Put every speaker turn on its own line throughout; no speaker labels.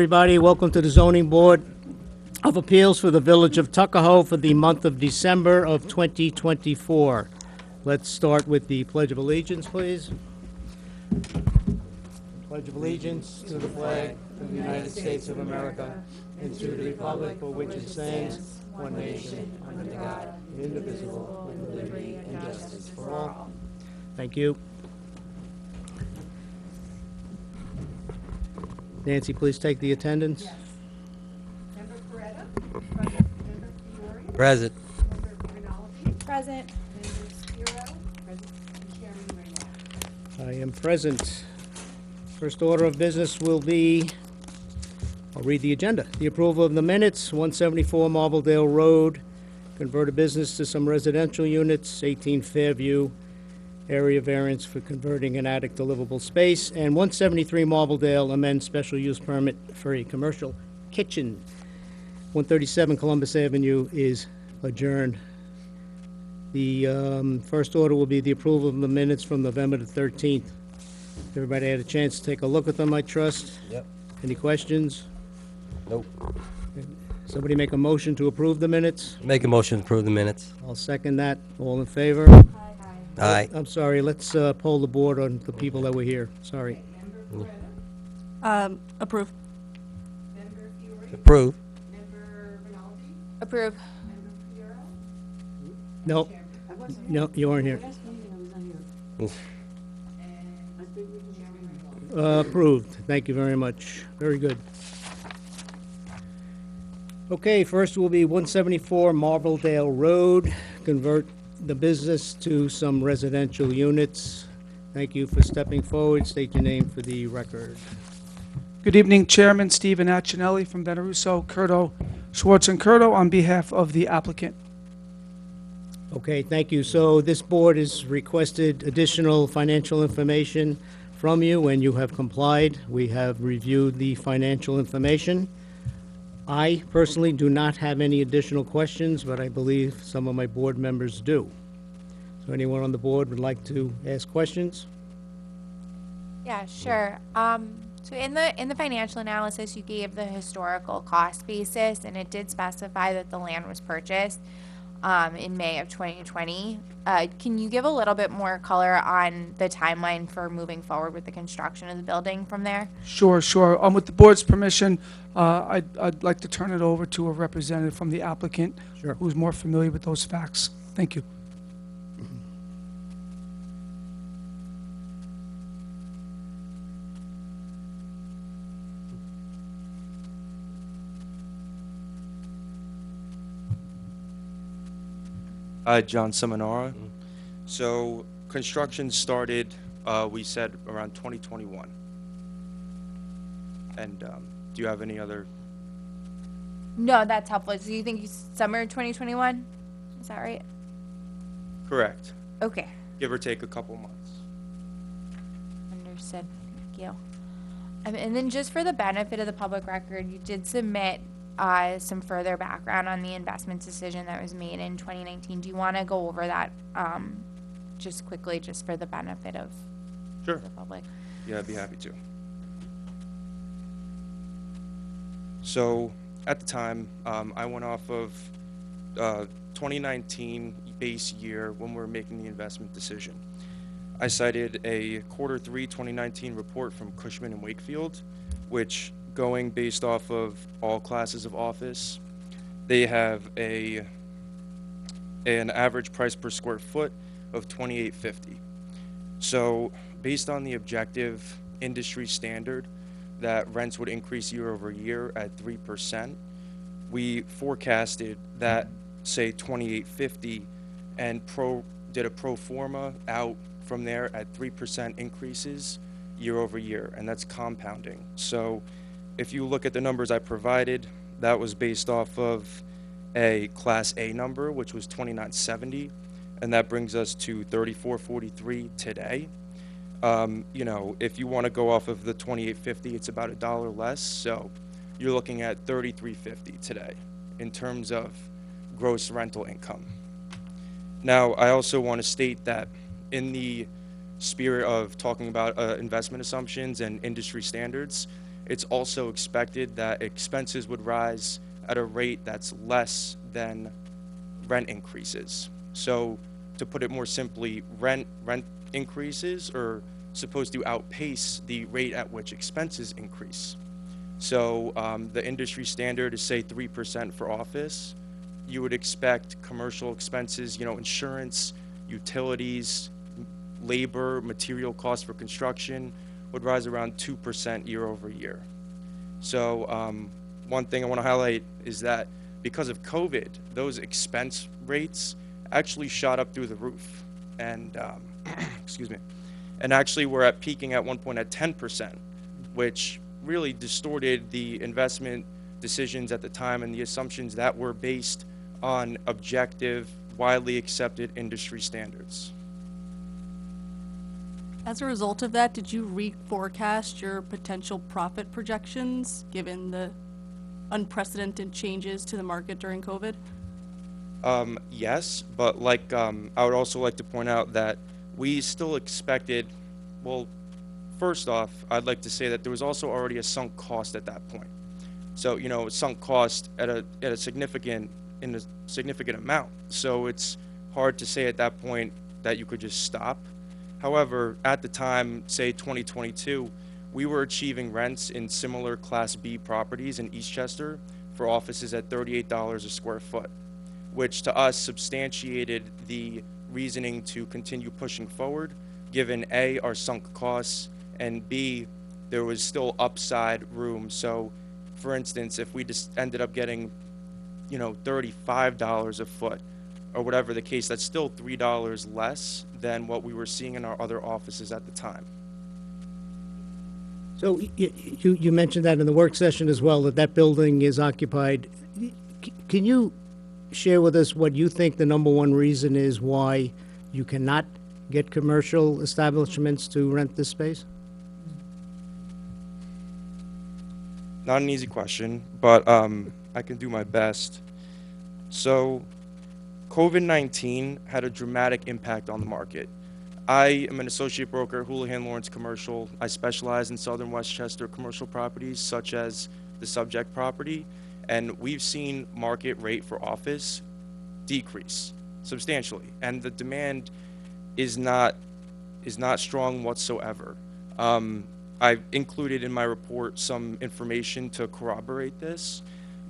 everybody. Welcome to the Zoning Board of Appeals for the Village of Tuckahoe for the month of December of 2024. Let's start with the Pledge of Allegiance, please. Pledge of Allegiance to the flag of the United States of America and to the republic for which it stands, one nation, under God, indivisible, with liberty and justice for all. Thank you. Nancy, please take the attendance.
Yes. Member Coretta? Present. Member Fiore?
Present.
Member Rinaldi?
Present.
Member Spiro? Present. And Chairman Raymond?
I am present. First order of business will be, I'll read the agenda. The approval of the minutes, 174 Marbledale Road, convert a business to some residential units, 18 Fairview, area variance for converting an attic to livable space, and 173 Marbledale, amend special use permit for a commercial kitchen. 137 Columbus Avenue is adjourned. The first order will be the approval of the minutes from November the 13th. Everybody had a chance to take a look at them, I trust?
Yep.
Any questions?
Nope.
Somebody make a motion to approve the minutes?
Make a motion to approve the minutes.
I'll second that. All in favor?
Aye.
I'm sorry, let's poll the board on the people that were here. Sorry.
Member Coretta?
Approve.
Member Fiore?
Approve.
Member Rinaldi?
Approve.
Member Fiore?
No, no, you weren't here.
And Chairman Raymond?
Approved. Thank you very much. Very good. Okay, first will be 174 Marbledale Road, convert the business to some residential units. Thank you for stepping forward. State your name for the record.
Good evening, Chairman Stephen Accinelli from Veneruso, Curto, Schwartz and Curto on behalf of the applicant.
Okay, thank you. So this board has requested additional financial information from you, and you have complied. We have reviewed the financial information. I personally do not have any additional questions, but I believe some of my board members do. So anyone on the board would like to ask questions?
Yeah, sure. So in the financial analysis, you gave the historical cost basis, and it did specify that the land was purchased in May of 2020. Can you give a little bit more color on the timeline for moving forward with the construction of the building from there?
Sure. With the board's permission, I'd like to turn it over to a representative from the applicant
Sure.
who's more familiar with those facts. Thank you.
John Seminara. So construction started, we said, around 2021. And do you have any other?
No, that's helpful. So you think summer 2021? Is that right?
Correct.
Okay.
Give or take a couple months.
Understood. Thank you. And then just for the benefit of the public record, you did submit some further background on the investment decision that was made in 2019. Do you want to go over that just quickly, just for the benefit of
Sure.
the public?
Yeah, I'd be happy to. So at the time, I went off of 2019 base year when we were making the investment decision. I cited a Q3 2019 report from Cushman and Wakefield, which, going based off of all classes of office, they have an average price per square foot of $28.50. So based on the objective industry standard that rents would increase year over year at 3%, we forecasted that, say, $28.50, and did a pro forma out from there at 3% increases year over year, and that's compounding. So if you look at the numbers I provided, that was based off of a Class A number, which was $29.70, and that brings us to $34.43 today. You know, if you want to go off of the $28.50, it's about $1 less, so you're looking at $33.50 today in terms of gross rental income. Now, I also want to state that in the spirit of talking about investment assumptions and industry standards, it's also expected that expenses would rise at a rate that's less than rent increases. So to put it more simply, rent increases are supposed to outpace the rate at which expenses increase. So the industry standard is, say, 3% for office. You would expect commercial expenses, insurance, utilities, labor, material costs for construction would rise around 2% year over year. So one thing I want to highlight is that because of COVID, those expense rates actually shot up through the roof. And, excuse me, and actually we're at peaking at one point at 10%, which really distorted the investment decisions at the time and the assumptions that were based on objective, widely accepted industry standards.
As a result of that, did you reforecast your potential profit projections given the unprecedented changes to the market during COVID?
Yes, but like I would also like to point out that we still expected, well, first off, I'd like to say that there was also already a sunk cost at that point. So, a sunk cost at a significant amount. So it's hard to say at that point that you could just stop. However, at the time, say 2022, we were achieving rents in similar Class B properties in Eastchester for offices at $38 a square foot, which to us substantiated the reasoning to continue pushing forward, given A, our sunk costs, and B, there was still upside room. So, for instance, if we just ended up getting, $35 a foot, or whatever the case, that's still $3 less than what we were seeing in our other offices at the time.
So you mentioned that in the work session as well, that building is occupied. Can you share with us what you think the number one reason is why you cannot get commercial establishments to rent this space?
Not an easy question, but I can do my best. So, COVID-19 had a dramatic impact on the market. I am an associate broker at Houlihan Lawrence Commercial. I specialize in Southern Westchester commercial properties, such as the subject property, and we've seen market rate for office decrease substantially, and the demand is not strong whatsoever. I've included in my report some information to corroborate this,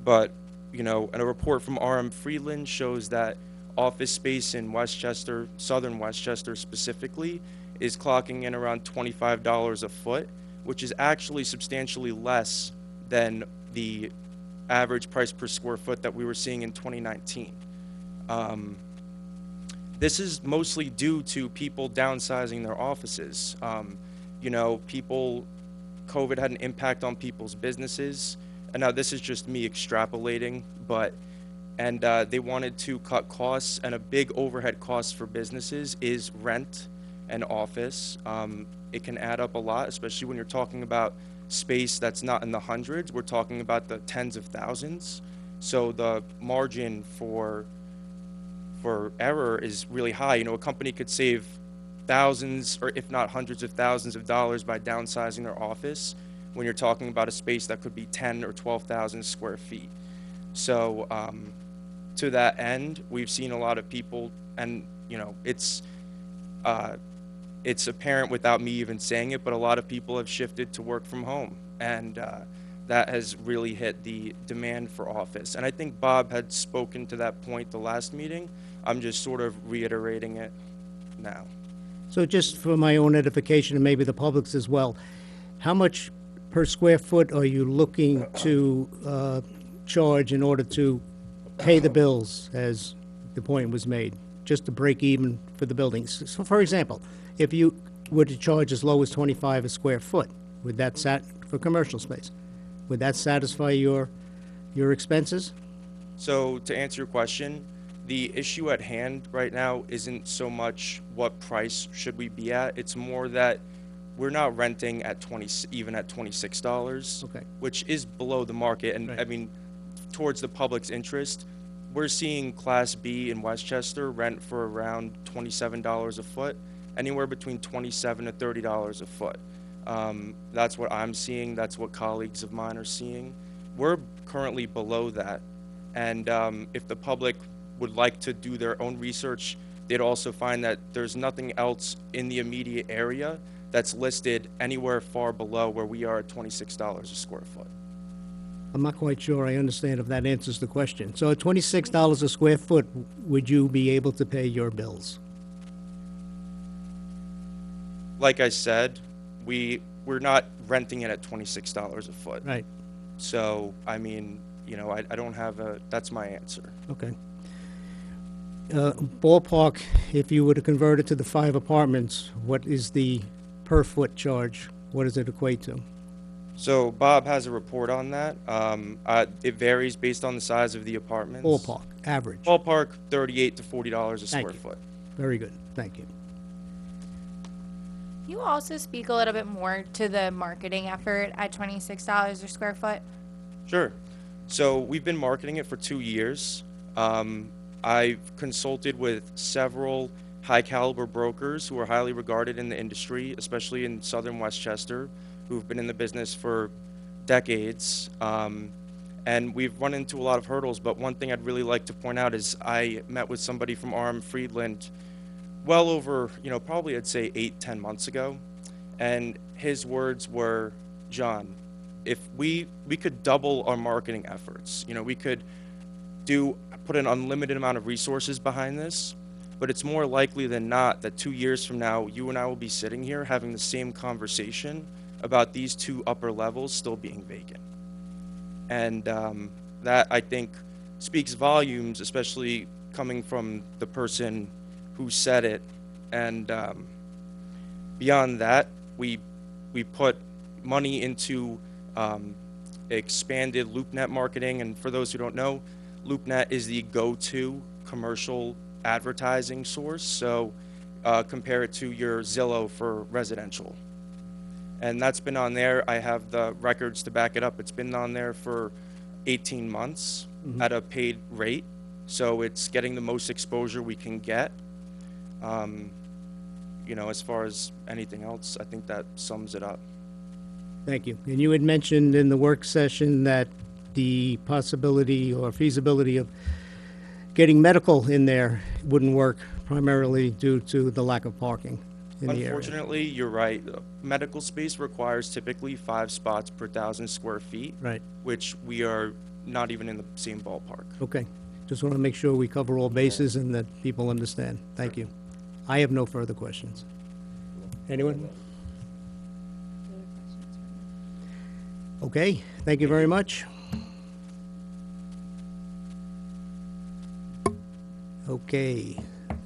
but and a report from RM Friedland shows that office space in Westchester, Southern Westchester specifically, is clocking in around $25 a foot, which is actually substantially less than the average price per square foot that we were seeing in 2019. This is mostly due to people downsizing their offices. COVID had an impact on people's businesses, and now this is just me extrapolating, and they wanted to cut costs, and a big overhead cost for businesses is rent and office. It can add up a lot, especially when you're talking about space that's not in the hundreds. We're talking about the tens of thousands. So the margin for error is really high. A company could save thousands, or if not hundreds of thousands of dollars by downsizing their office when you're talking about a space that could be 10 or 12,000 square feet. So to that end, we've seen a lot of people, and it's apparent without me even saying it, but a lot of people have shifted to work from home, and that has really hit the demand for office. And I think Bob had spoken to that point the last meeting. I'm just sort of reiterating it now.
So just for my own edification and maybe the public's as well, how much per square foot are you looking to charge in order to pay the bills, as the point was made, just to break even for the buildings? So for example, if you were to charge as low as 25 a square foot, would that for commercial space, would that satisfy your expenses?
So to answer your question, the issue at hand right now isn't so much what price should we be at. It's more that we're not renting at even at $26,
Okay.
which is below the market. And
Right.
I mean, towards the public's interest, we're seeing Class B in Westchester rent for around $27 a foot, anywhere between $27 to $30 a foot. That's what I'm seeing. That's what colleagues of mine are seeing. We're currently below that. And if the public would like to do their own research, they'd also find that there's nothing else in the immediate area that's listed anywhere far below where we are at $26 a square foot.
I'm not quite sure I understand if that answers the question. So at $26 a square foot, would you be able to pay your bills?
Like I said, we're not renting it at $26 a foot.
Right,
So, I mean, you know, I don't have that's my answer.
okay. Ballpark, if you were to convert it to the 5 apartments, what is the per foot charge? What does it equate to?
So Bob has a report on that. It varies based on the size of the apartments.
Ballpark, average.
Ballpark, $38 to $40 a
Thank
square
you.
foot.
Very good, thank you.
Can you also speak a little bit more to the marketing effort at $26 a square foot?
Sure. So we've been marketing it for 2 years. I've consulted with several high caliber brokers who are highly regarded in the industry, especially in southern Westchester, who've been in the business for decades. And we've run into a lot of hurdles, but one thing I'd really like to point out is I met with somebody from RM Friedland well over, you know, probably I'd say 8-10 months ago. And his words were, John, if we could double our marketing efforts, you know, we could put an unlimited amount of resources behind this, but it's more likely than not that 2 years from now, you and I will be sitting here having the same conversation about these 2 upper levels still being vacant. And that, I think, speaks volumes, especially coming from the person who said it. And beyond that, we put money into expanded LoopNet marketing. And for those who don't know, LoopNet is the go-to commercial advertising source. So compare it to your Zillow for residential. And that's been on there. I have the records to back it up. It's been on there for 18 months at a paid rate. So it's getting the most exposure we can get. You know, as far as anything else, I think that sums it up.
Thank you. And you had mentioned in the work session that the possibility or feasibility of getting medical in there wouldn't work, primarily due to the lack of parking in the area.
Unfortunately, you're right. Medical space requires typically 5 spots per 1,000 square feet,
Right,
which we are not even in the same ballpark.
okay. Just want to make sure we cover all bases and that people understand. Thank you. I have no further questions. Anyone? Okay, thank you very much. Okay,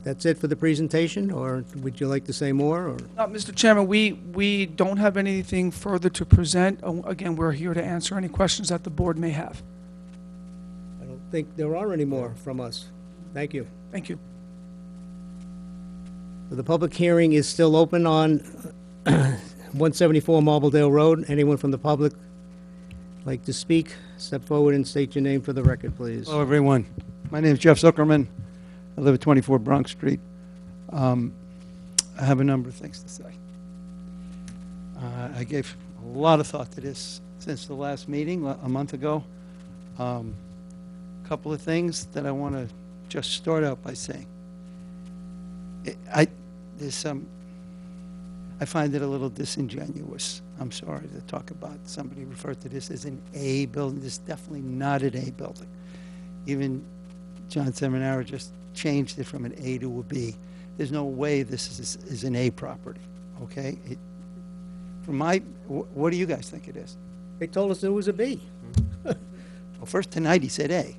that's it for the presentation, or would you like to say more, or?
Mr. Chairman, we don't have anything further to present. Again, we're here to answer any questions that the board may have.
I don't think there are any more from us. Thank you.
Thank you.
The public hearing is still open on 174 Marbledale Road. Anyone from the public like to speak? Step forward and state your name for the record, please.
Hello, everyone. My name is Jeff Zuckerman. I live at 24 Bronx Street. I have a number of things to say. I gave a lot of thought to this since the last meeting a month ago. A couple of things that I want to just start out by saying. I find it a little disingenuous. I'm sorry to talk about, somebody referred to this as an A building. This is definitely not an A building. Even John Seminara just changed it from an A to a B. There's no way this is an A property, okay? What do you guys think it is?
They told us it was a B.
Well, first tonight he said A.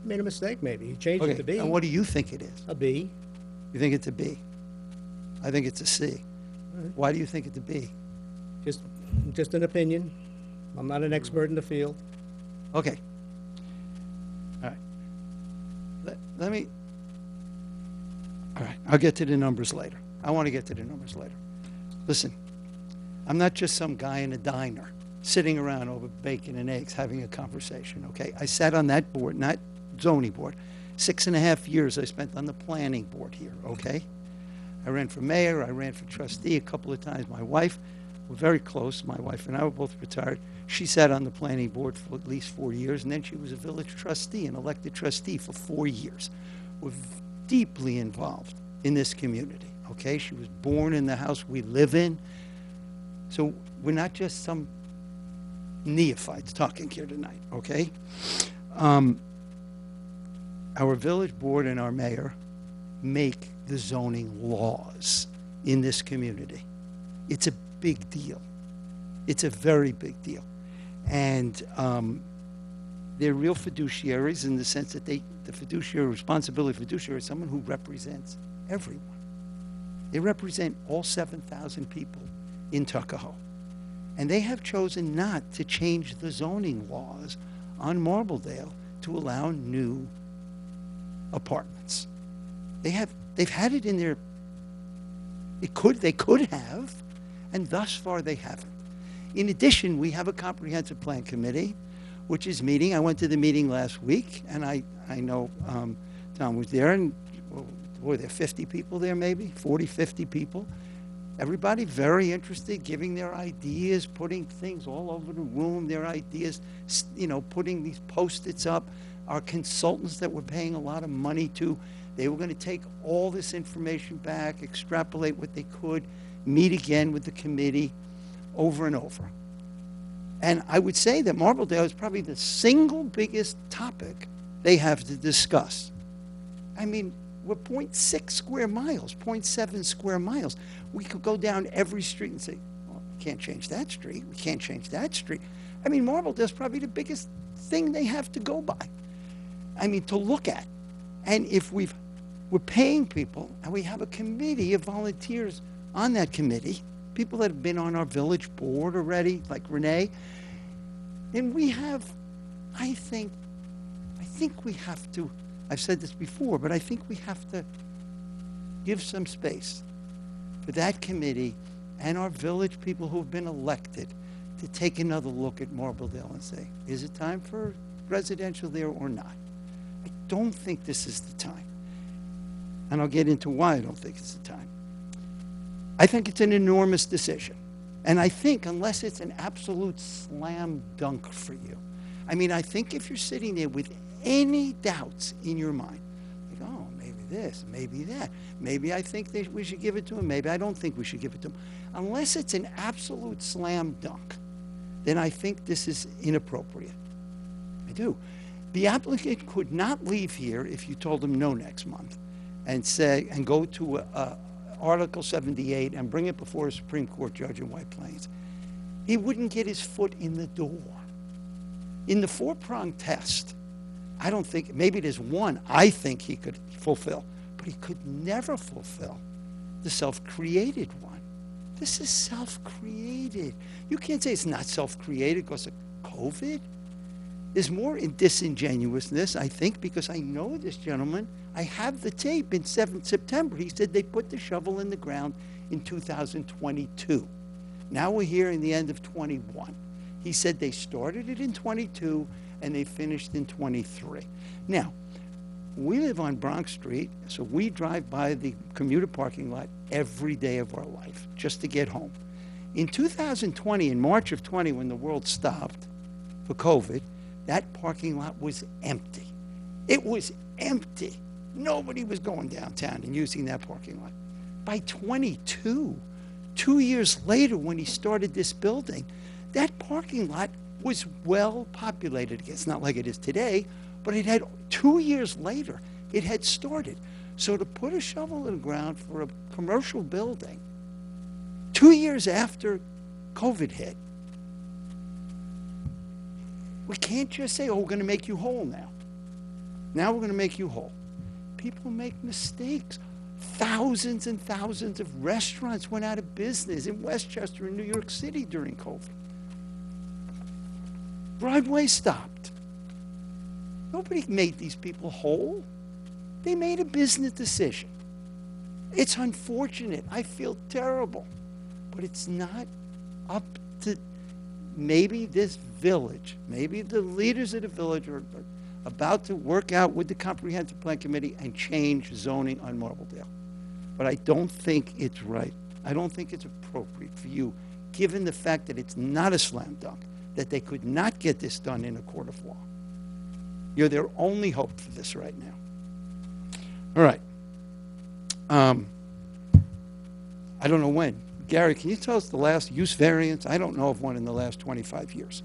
Made a mistake, maybe. He changed it to B.
And what do you think it is?
A B.
You think it's a B? I think it's a C. Why do you think it's a B?
Just an opinion. I'm not an expert in the field.
Okay. All right. Let me, all right, I'll get to the numbers later. I want to get to the numbers later. Listen, I'm not just some guy in a diner sitting around over bacon and eggs having a conversation, okay? I sat on that board, not zoning board. 6.5 years I spent on the planning board here, okay? I ran for mayor, I ran for trustee a couple of times. My wife, We're very close. My wife and I were both retired. She sat on the planning board for at least 4 years, and then she was a village trustee, an elected trustee for 4 years. We're deeply involved in this community, okay? She was born in the house we live in. So we're not just some neophytes talking here tonight, okay? Our village board and our mayor make the zoning laws in this community. It's a big deal. It's a very big deal. And they're real fiduciaries in the sense that the fiduciary, responsibility fiduciary is someone who represents everyone. They represent all 7,000 people in Tuckahoe. And they have chosen not to change the zoning laws on Marbledale to allow new apartments. They've had it in their, they could have, and thus far they haven't. In addition, we have a comprehensive plan committee, which is meeting. I went to the meeting last week, and I know Tom was there, and were there 50 people there maybe, 40, 50 people. Everybody very interested, giving their ideas, putting things all over the room, their ideas, putting these Post-its up. Our consultants that we're paying a lot of money to, they were going to take all this information back, extrapolate what they could, meet again with the committee over and over. And I would say that Marbledale is probably the single biggest topic they have to discuss. I mean, we're 0.6 square miles, 0.7 square miles. We could go down every street and say, well, we can't change that street. We can't change that street. I mean, Marbledale is probably the biggest thing they have to go by. I mean, to look at. And if we're paying people, and we have a committee of volunteers on that committee, people that have been on our village board already, like Renee, and we have, I think we have to, I've said this before, but I think we have to give some space for that committee and our village people who have been elected to take another look at Marbledale and say, is it time for residential there or not? I don't think this is the time. And I'll get into why I don't think it's the time. I think it's an enormous decision. And I think unless it's an absolute slam dunk for you, I mean, I think if you're sitting there with any doubts in your mind, like, oh, maybe this, maybe that, maybe I think we should give it to him, maybe I don't think we should give it to him. Unless it's an absolute slam dunk, then I think this is inappropriate. I do. The applicant could not leave here if you told him no next month and go to Article 78 and bring it before a Supreme Court judge in White Plains. He wouldn't get his foot in the door. In the four-pronged test, I don't think, maybe there's one I think he could fulfill, but he could never fulfill the self-created one. This is self-created. You can't say it's not self-created because of COVID. There's more in disingenuousness, I think, because I know this gentleman. I have the tape in September. He said they put the shovel in the ground in 2022. Now we're here in the end of 21. He said they started it in 22 and they finished in 23. Now, we live on Bronx Street, so we drive by the commuter parking lot every day of our life just to get home. In 2020, in March of 20, when the world stopped for COVID, that parking lot was empty. It was empty. Nobody was going downtown and using that parking lot. By 22, 2 years later when he started this building, that parking lot was well populated. It's not like it is today, but it had 2 years later, it had started. So to put a shovel in the ground for a commercial building 2 years after COVID hit, we can't just say, oh, we're going to make you whole now. Now we're going to make you whole. People make mistakes. Thousands and thousands of restaurants went out of business in Westchester and New York City during COVID. Broadway stopped. Nobody made these people whole. They made a business decision. It's unfortunate. I feel terrible. But it's not up to maybe this village, maybe the leaders of the village are about to work out with the Comprehensive Plan Committee and change zoning on Marbledale. But I don't think it's right. I don't think it's appropriate for you given the fact that it's not a slam dunk, that they could not get this done in a court of law. You're their only hope for this right now. All right. I don't know when. Gary, can you tell us the last use variance? I don't know of one in the last 25 years.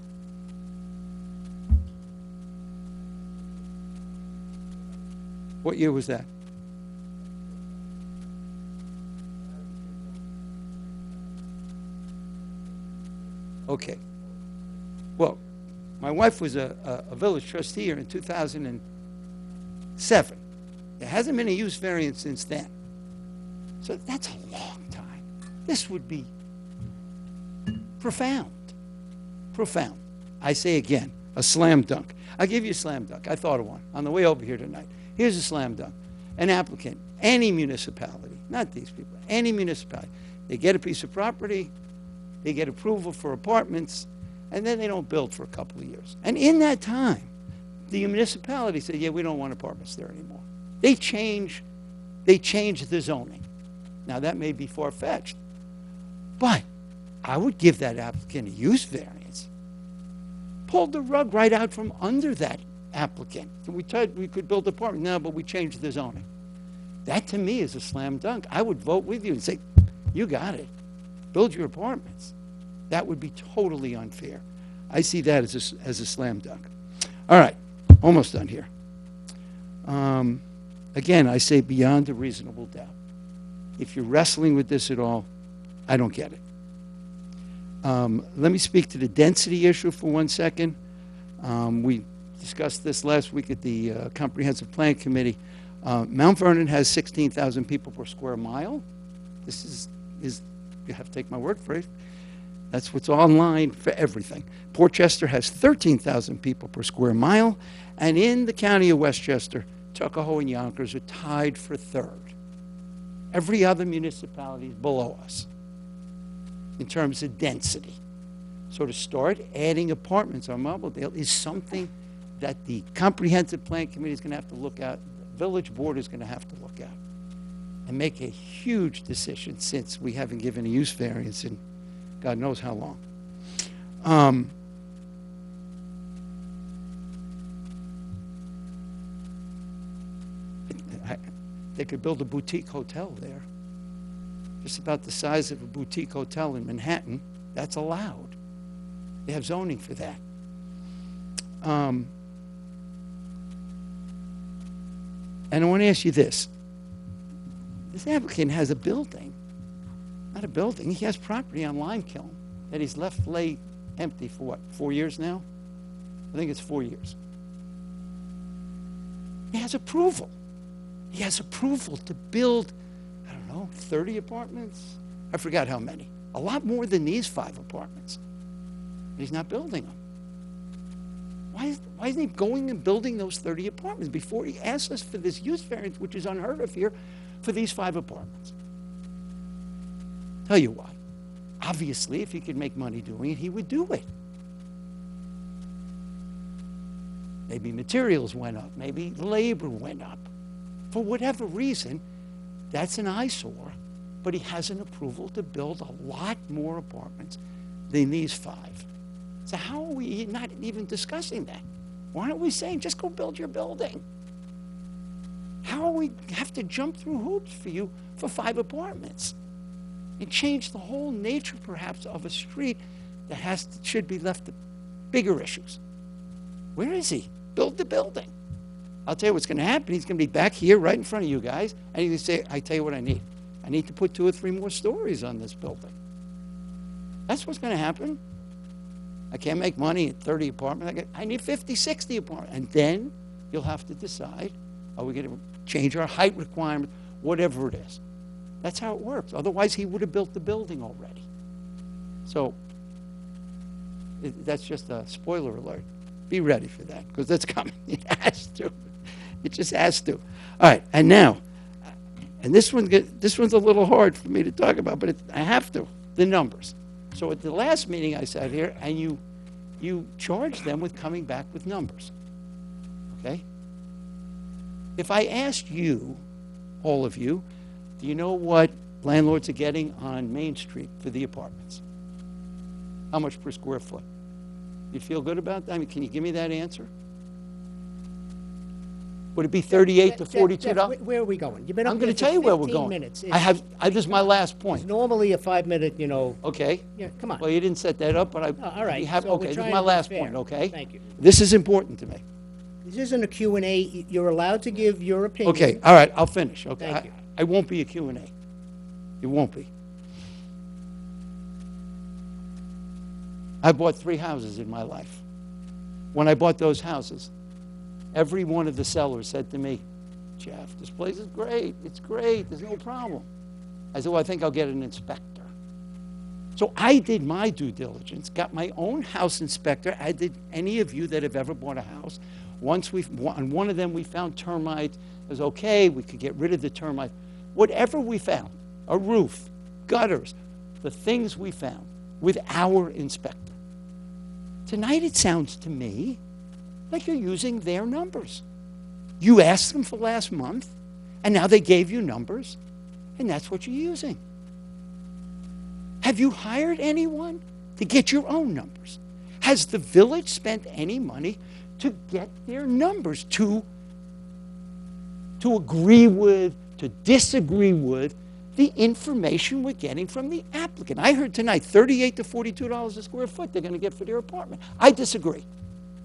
What year was that? Okay. Well, my wife was a village trustee here in 2007. There hasn't been a use variance since then. So that's a long time. This would be profound. Profound. I say again, a slam dunk. I'll give you a slam dunk. I thought of one on the way over here tonight. Here's a slam dunk. An applicant, any municipality, not these people, any municipality, they get a piece of property, they get approval for apartments, and then they don't build for a couple of years. And in that time, the municipality said, yeah, we don't want apartments there anymore. They change the zoning. Now, that may be far-fetched, but I would give that applicant a use variance. Pulled the rug right out from under that applicant. So we could build apartments. No, but we changed the zoning. That, to me, is a slam dunk. I would vote with you and say, you got it. Build your apartments. That would be totally unfair. I see that as a slam dunk. All right, almost done here. Again, I say beyond a reasonable doubt. If you're wrestling with this at all, I don't get it. Let me speak to the density issue for 1 second. We discussed this last week at the Comprehensive Plan Committee. Mount Vernon has 16,000 people per square mile. This is you have to take my word for it. That's what's online for everything. Portchester has 13,000 people per square mile. And in the county of Westchester, Tuckahoe and Yonkers are tied for third. Every other municipality is below us in terms of density. So to start adding apartments on Marbledale is something that the Comprehensive Plan Committee is going to have to look at, the village board is going to have to look at, and make a huge decision, since we haven't given a use variance in God knows how long. They could build a boutique hotel there, just about the size of a boutique hotel in Manhattan. That's allowed. They have zoning for that. And I want to ask you this. This applicant has a building, not a building, he has property on Limekiln that he's left lay empty for what, 4 years now? I think it's 4 years. He has approval. He has approval to build, I don't know, 30 apartments? I forgot how many. A lot more than these 5 apartments. But he's not building them. Why isn't he going and building those 30 apartments before he asks us for this use variance, which is unheard of here, for these 5 apartments? Tell you why. Obviously, if he could make money doing it, he would do it. Maybe materials went up. Maybe labor went up. For whatever reason, that's an eyesore, but he has an approval to build a lot more apartments than these 5. So how are we not even discussing that? Why aren't we saying, just go build your building? How are we have to jump through hoops for you for 5 apartments? And change the whole nature, perhaps, of a street that should be left to bigger issues. Where is he? Build the building. I'll tell you what's going to happen. He's going to be back here right in front of you guys, and he's going to say, I tell you what I need. I need to put 2 or 3 more stories on this building. That's what's going to happen. I can't make money at 30 apartments. I need 50, 60 apartments. And then you'll have to decide, are we going to change our height requirement, whatever it is. That's how it works. Otherwise, he would have built the building already. So that's just a spoiler alert. Be ready for that, because that's coming. It has to. It just has to. All right, and now, and this one's a little hard for me to talk about, but I have to, the numbers. So at the last meeting I sat here, and you charged them with coming back with numbers, okay? If I asked you, all of you, do you know what landlords are getting on Main Street for the apartments? How much per square foot? You feel good about that? I mean, can you give me that answer? Would it be 38 to
Jeff,
42 dollars?
where are we going? You've been up
I'm
here
going to
for
tell you where we're
15
going.
minutes.
This is my last point.
It's normally a 5-minute,
Okay?
yeah, come on.
Well, you didn't set that up, but
all right, so we're
okay, this is
trying
my
to be
last
fair.
point, okay?
Thank you.
This is important to me.
This isn't a Q&A. You're allowed to give your opinion.
Okay, all right, I'll finish, okay?
Thank you.
I won't be a Q&A. It won't be. I bought 3 houses in my life. When I bought those houses, every one of the sellers said to me, Jeff, this place is great. It's great. There's no problem. I said, well, I think I'll get an inspector. So I did my due diligence, got my own house inspector, as did any of you that have ever bought a house. On one of them, we found termites. It was okay. We could get rid of the termites. Whatever we found, a roof, gutters, the things we found with our inspector. Tonight, it sounds to me like you're using their numbers. You asked them for last month, and now they gave you numbers, and that's what you're using. Have you hired anyone to get your own numbers? Has the village spent any money to get their numbers, to agree with, to disagree with the information we're getting from the applicant? I heard tonight $38 to $42 a square foot they're going to get for their apartment. I disagree.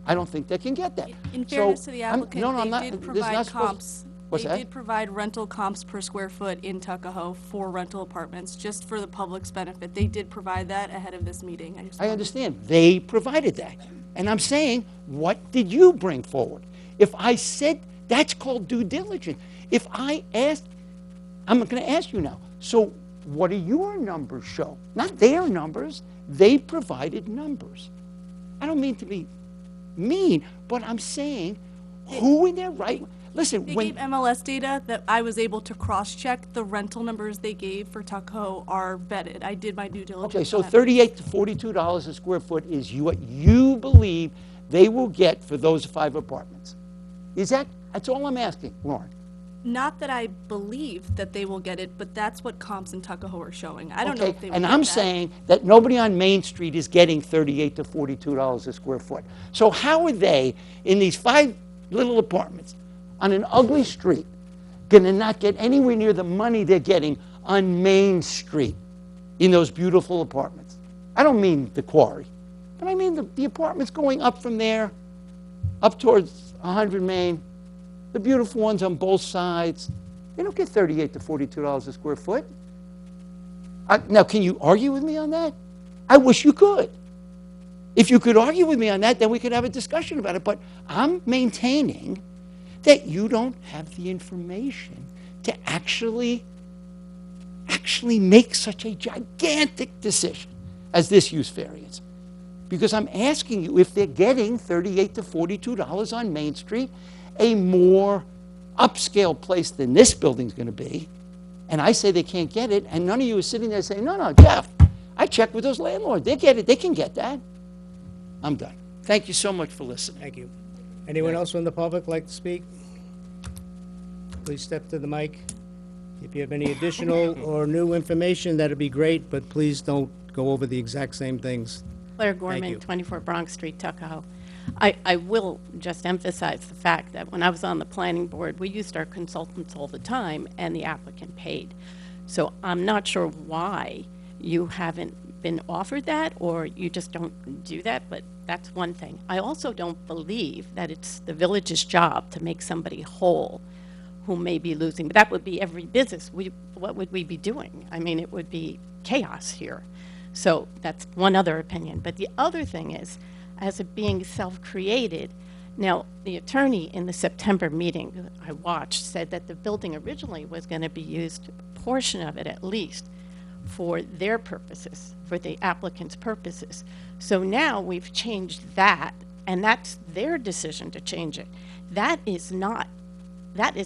I don't think they can get that.
In
So,
fairness to the
I'm-
applicant,
no, no, I'm not-
they did
this is
provide
not supposed-
comps.
What's
They
that?
did provide rental comps per square foot in Tuckahoe for rental apartments, just for the public's benefit. They did provide that ahead of this meeting.
I understand. They provided that. And I'm saying, what did you bring forward? If I said, that's called due diligence. If I asked, I'm going to ask you now, so what do your numbers show? Not their numbers. They provided numbers. I don't mean to be mean, but I'm saying, who in their right... Listen,
They
when...
gave MLS data that I was able to cross-check. The rental numbers they gave for Tuckahoe are vetted. I did my due diligence.
Okay, so
on that.
$38 to $42 a square foot is what you believe they will get for those 5 apartments. Is that, that's all I'm asking, Lauren.
Not that I believe that they will get it, but that's what comps in Tuckahoe are showing. I don't know
Okay,
if they will
and
get
I'm
that.
saying that nobody on Main Street is getting $38 to $42 a square foot. So how are they, in these 5 little apartments, on an ugly street, gonna not get anywhere near the money they're getting on Main Street in those beautiful apartments? I don't mean the quarry, but I mean the apartments going up from there, up towards 100 Main, the beautiful ones on both sides. They don't get $38 to $42 a square foot. Now, can you argue with me on that? I wish you could. If you could argue with me on that, then we could have a discussion about it. But I'm maintaining that you don't have the information to actually make such a gigantic decision as this use variance. Because I'm asking you if they're getting $38 to $42 on Main Street, a more upscale place than this building's going to be, and I say they can't get it, and none of you are sitting there saying, no, Jeff, I checked with those landlords. They get it. They can get that. I'm done. Thank you so much for listening.
Thank you. Anyone else from the public like to speak? Please step to the mic. If you have any additional or new information, that'd be great, but please don't go over the exact same things.
Claire
you.
Gorman, 24 Bronx Street, Tuckahoe. I will just emphasize the fact that when I was on the planning board, we used our consultants all the time, and the applicant paid. So I'm not sure why you haven't been offered that, or you just don't do that, but that's one thing. I also don't believe that it's the village's job to make somebody whole who may be losing. But that would be every business. What would we be doing? I mean, it would be chaos here. So that's one other opinion. But the other thing is, as it being self-created, now, the attorney in the September meeting I watched said that the building originally was going to be used, a portion of it at least, for their purposes, for the applicant's purposes. So now we've changed that, and that's their decision to change it. That is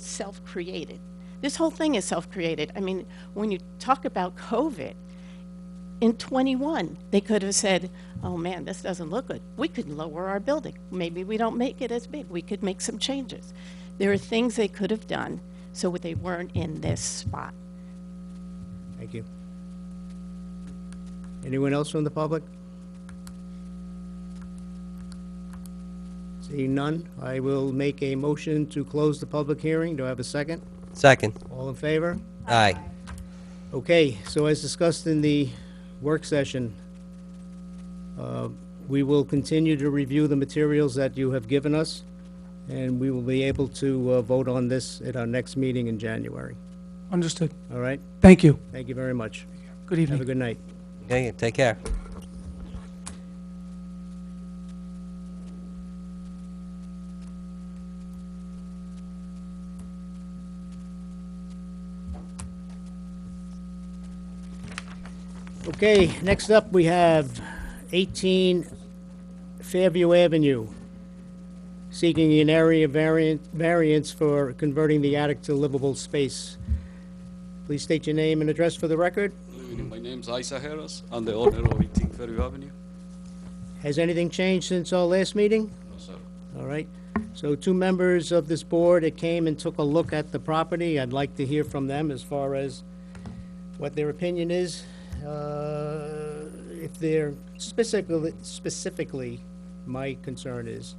self-created. This whole thing is self-created. I mean, when you talk about COVID, in 21, they could have said, oh man, this doesn't look good. We could lower our building. Maybe we don't make it as big. We could make some changes. There are things they could have done so they weren't in this spot.
Thank you. Anyone else from the public? Seeing none, I will make a motion to close the public hearing. Do I have a second?
Second.
All in favor?
Aye.
Okay, so as discussed in the work session, we will continue to review the materials that you have given us, and we will be able to vote on this at our next meeting in January.
Understood.
All right?
Thank you.
Thank you very much.
Good
Have a
evening.
good night.
Okay, take care.
Okay, next up, we have 18 Fairview Avenue, seeking an area variance for converting the attic to livable space. Please state your name and address for the record.
Good evening. My name's Isa Harris. I'm the owner of 18 Fairview Avenue.
Has anything changed since our last meeting?
No, sir.
All right. So two members of this board that came and took a look at the property, I'd like to hear from them as far as what their opinion is. If they're specifically, my concern is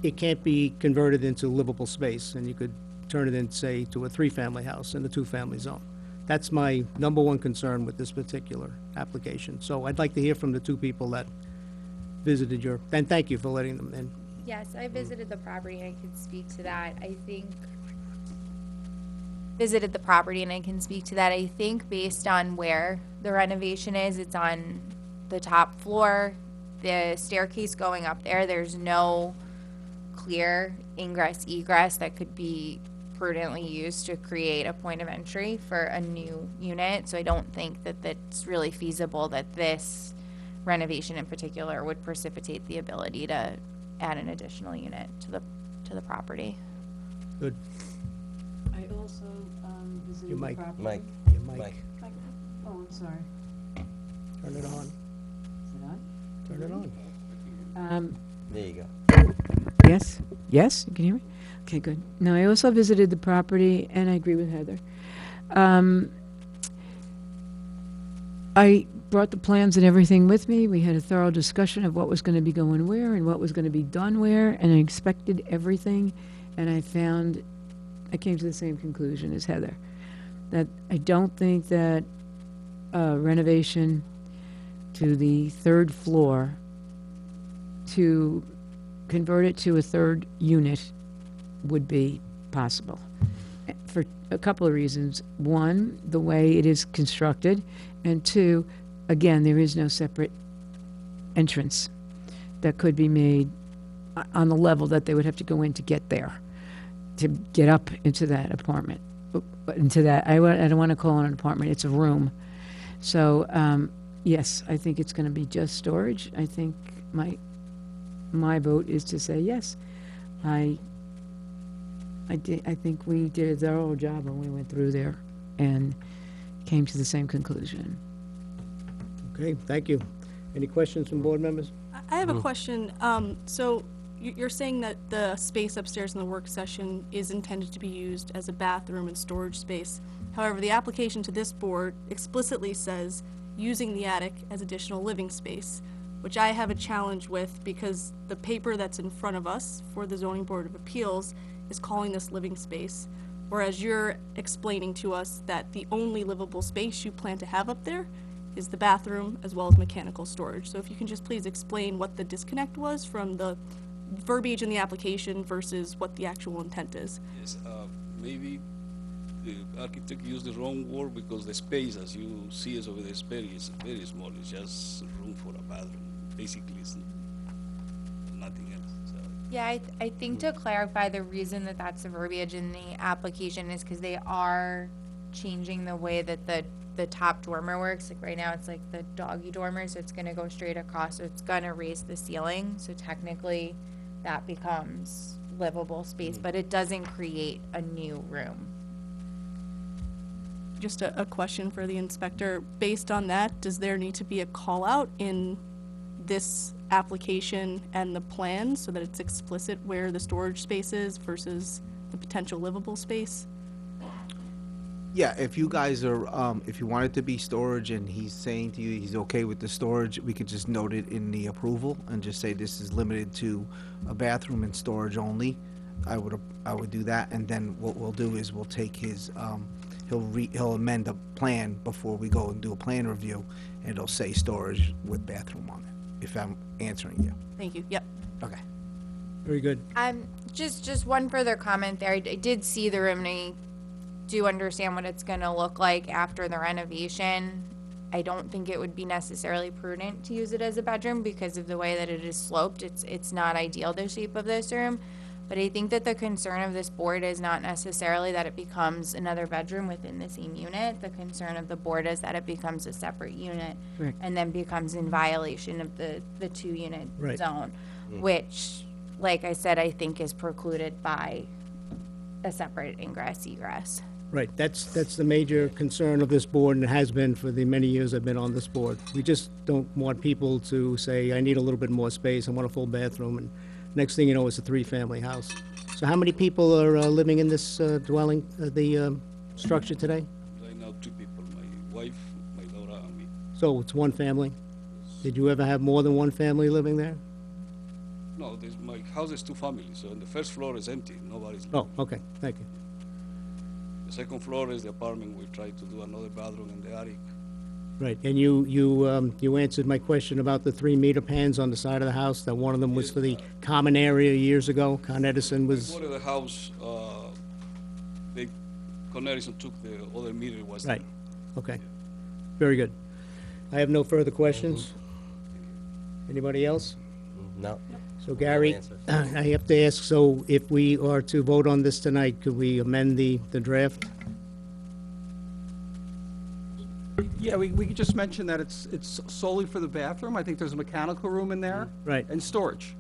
it can't be converted into livable space, and you could turn it in, say, to a three-family house in the two-family zone. That's my number one concern with this particular application. So I'd like to hear from the two people that visited your, and thank you for letting them in.
Yes, I visited the property and I can speak to that. I think visited the property and I can speak to that. I think based on where the renovation is, it's on the top floor. The staircase going up there, there's no clear ingress egress that could be prudently used to create a point of entry for a new unit. So I don't think that that's really feasible that this renovation in particular would precipitate the ability to add an additional unit to the property.
Good.
I also visited
Your
the
mic.
property.
Mike.
Your mic,
Mike.
Oh, I'm sorry.
turn it on.
Is it on?
Turn it on.
There you go.
Yes? Yes? You can hear me? Okay, good. No, I also visited the property, and I agree with Heather. I brought the plans and everything with me. We had a thorough discussion of what was going to be going where and what was going to be done where, and I inspected everything, and I came to the same conclusion as Heather, that I don't think that renovation to the third floor to convert it to a third unit would be possible for a couple of reasons. One, the way it is constructed, and two, again, there is no separate entrance that could be made on the level that they would have to go in to get there, to get up into that apartment, into that, I don't want to call it an apartment, it's a room. So, yes, I think it's going to be just storage. I think my vote is to say yes. I think we did a thorough job when we went through there and came to the same conclusion.
Okay, thank you. Any questions from board members?
I have a question. So you're saying that the space upstairs in the work session is intended to be used as a bathroom and storage space. However, the application to this board explicitly says using the attic as additional living space, which I have a challenge with because the paper that's in front of us for the Zoning Board of Appeals is calling this living space, whereas you're explaining to us that the only livable space you plan to have up there is the bathroom as well as mechanical storage. So if you can just please explain what the disconnect was from the verbiage in the application versus what the actual intent is.
Yes, maybe the architect used the wrong word because the space, as you see, is over there, is very small. It's just room for a bathroom. Basically, it's nothing else. So,
Yeah, I think to clarify, the reason that that's the verbiage in the application is because they are changing the way that the top dormer works. Like right now, it's like the doggy dormer, so it's gonna go straight across, so it's gonna raise the ceiling. So technically, that becomes livable space, but it doesn't create a new room.
Just a question for the inspector. Based on that, does there need to be a call out in this application and the plan so that it's explicit where the storage space is versus the potential livable space?
Yeah, if you guys are, if you want it to be storage and he's saying to you he's okay with the storage, we could just note it in the approval and just say this is limited to a bathroom and storage only. I would do that, and then what we'll do is we'll take his, he'll amend the plan before we go and do a plan review, and it'll say storage with bathroom on it, if I'm answering you.
Thank you, yep.
Okay.
Very good.
Just one further comment there. I did see the room and I do understand what it's gonna look like after the renovation. I don't think it would be necessarily prudent to use it as a bedroom because of the way that it is sloped. It's not ideal, the shape of this room. But I think that the concern of this board is not necessarily that it becomes another bedroom within the same unit. The concern of the board is that it becomes a separate unit
Correct.
and then becomes in violation of the two-unit
Right.
zone, which, like I said, I think is precluded by a separate ingress egress.
Right, that's the major concern of this board, and it has been for the many years I've been on this board. We just don't want people to say, I need a little bit more space, I want a full bathroom, and next thing you know, it's a three-family house. So how many people are living in this dwelling, the structure today?
Right now, 2 people, my wife, my daughter, and me.
So it's one family? Did you ever have more than one family living there?
No, my house is 2 families, so on the first floor is empty, nobody's
Oh,
living.
okay, thank you.
The second floor is the apartment, we tried to do another bathroom in the attic.
Right, and you answered my question about the 3-meter pans on the side of the house, that one of them was for the common area years ago. Con Edison was,
Before the house, Con Edison took the other meter was.
right, okay, very good. I have no further questions. Anybody else?
No.
So Gary,
answer.
I have to ask, so if we are to vote on this tonight, could we amend the draft?
Yeah, we could just mention that it's solely for the bathroom. I think there's a mechanical room in there.
Right.
And storage.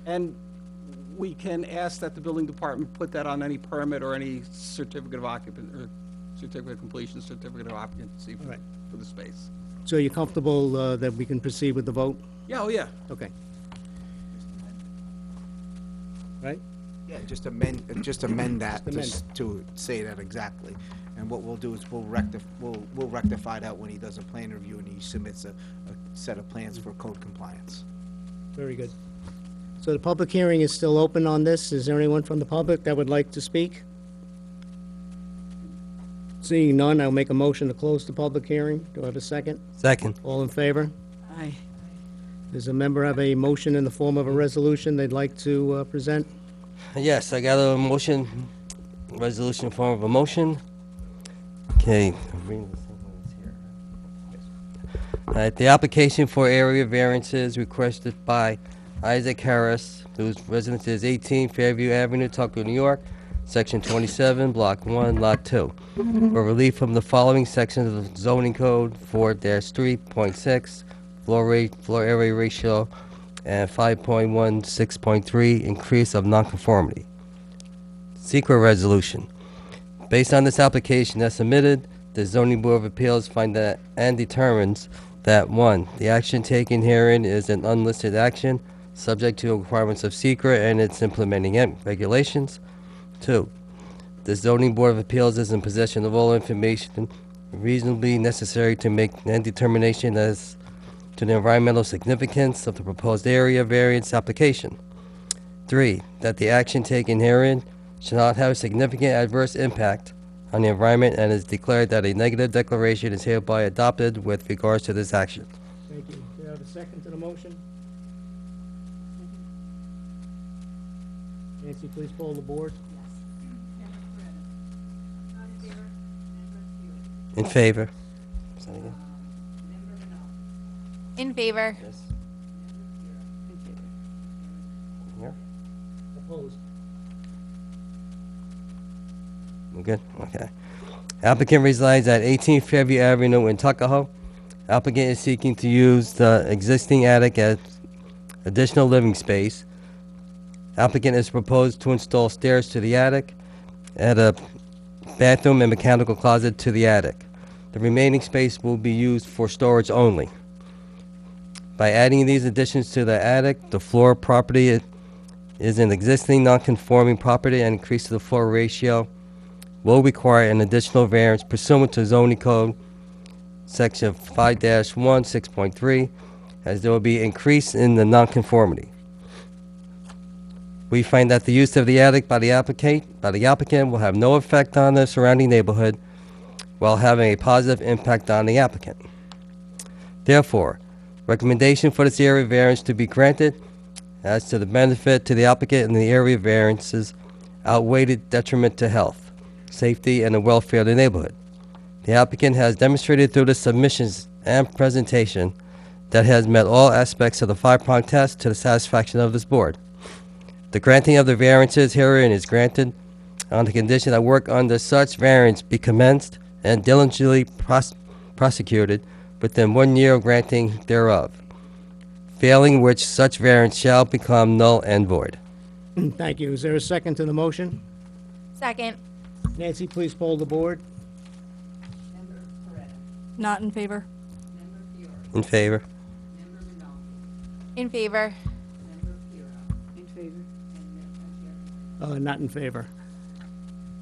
And we can ask that the building department put that on any permit or any certificate of occupant, or certificate of completion, certificate of occupancy
Right.
for the space.
So you're comfortable that we can proceed with the vote?
Yeah, oh yeah.
Okay. Right?
Yeah, just amend that,
Just amend.
just to say that exactly. And what we'll do is we'll rectify that when he does a plan review and he submits a set of plans for code compliance.
Very good. So the public hearing is still open on this. Is there anyone from the public that would like to speak? Seeing none, I'll make a motion to close the public hearing. Do I have a second?
Second.
All in favor?
Aye.
Does a member have a motion in the form of a resolution they'd like to present?
Yes, I got a motion, resolution in form of a motion. Okay. I'm reading the same one that's here. All right, the application for area variances requested by Isaac Harris, whose residence is 18 Fairview Avenue, Tuckahoe, New York, Section 27, Block 1, Lot 2, for relief from the following sections of the zoning code: 4-3.6, floor area ratio, and 5.16.3, increase of nonconformity. Secret resolution. Based on this application as submitted, the zoning board of appeals find that and determines that 1, the action taken herein is an unlisted action, subject to requirements of secret and its implementing regulations. 2, the zoning board of appeals is in possession of all information reasonably necessary to make a determination as to the environmental significance of the proposed area variance application. 3, that the action taken herein shall not have a significant adverse impact on the environment and is declared that a negative declaration is hereby adopted with regards to this action.
Thank you. Do you have a second to the motion? Nancy, please poll the board.
In favor? Say that again?
In favor.
Yes. Here?
Opposed?
We're good? Okay. Applicant resides at 18 Fairview Avenue in Tuckahoe. Applicant is seeking to use the existing attic as additional living space. Applicant is proposed to install stairs to the attic, add a bathroom and mechanical closet to the attic. The remaining space will be used for storage only. By adding these additions to the attic, the floor property is an existing non-conforming property and increases the floor ratio will require an additional variance pursuant to zoning code section 5-1, 6.3, as there will be increase in the nonconformity. We find that the use of the attic by the applicant will have no effect on the surrounding neighborhood while having a positive impact on the applicant. Therefore, recommendation for this area variance to be granted as to the benefit to the applicant and the area variances outweighed detriment to health, safety, and the welfare of the neighborhood. The applicant has demonstrated through the submissions and presentation that has met all aspects of the five-prong test to the satisfaction of this board. The granting of the variances herein is granted on the condition that work under such variance be commenced and diligently prosecuted within 1 year of granting thereof, failing which such variance shall become null and void.
Thank you. Is there a second to the motion?
Second.
Nancy, please poll the board.
Not in favor.
In favor?
In favor.
In favor.
Not in favor.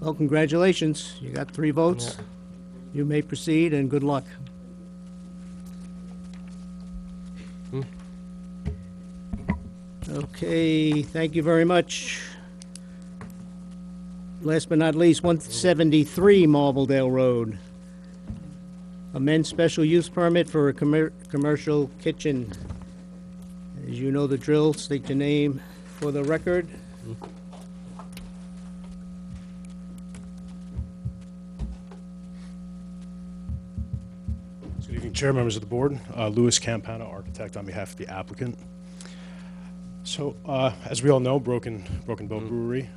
Well, congratulations. You got 3 votes. You may proceed, and good luck. Okay, thank you very much. Last but not least, 173 Marbledale Road. Amend special use permit for a commercial kitchen. As you know the drill, state your name for the record.
Good evening, Chair, members of the board. Louis Campana, architect on behalf of the applicant. So, as we all know, Broken Bow Brewery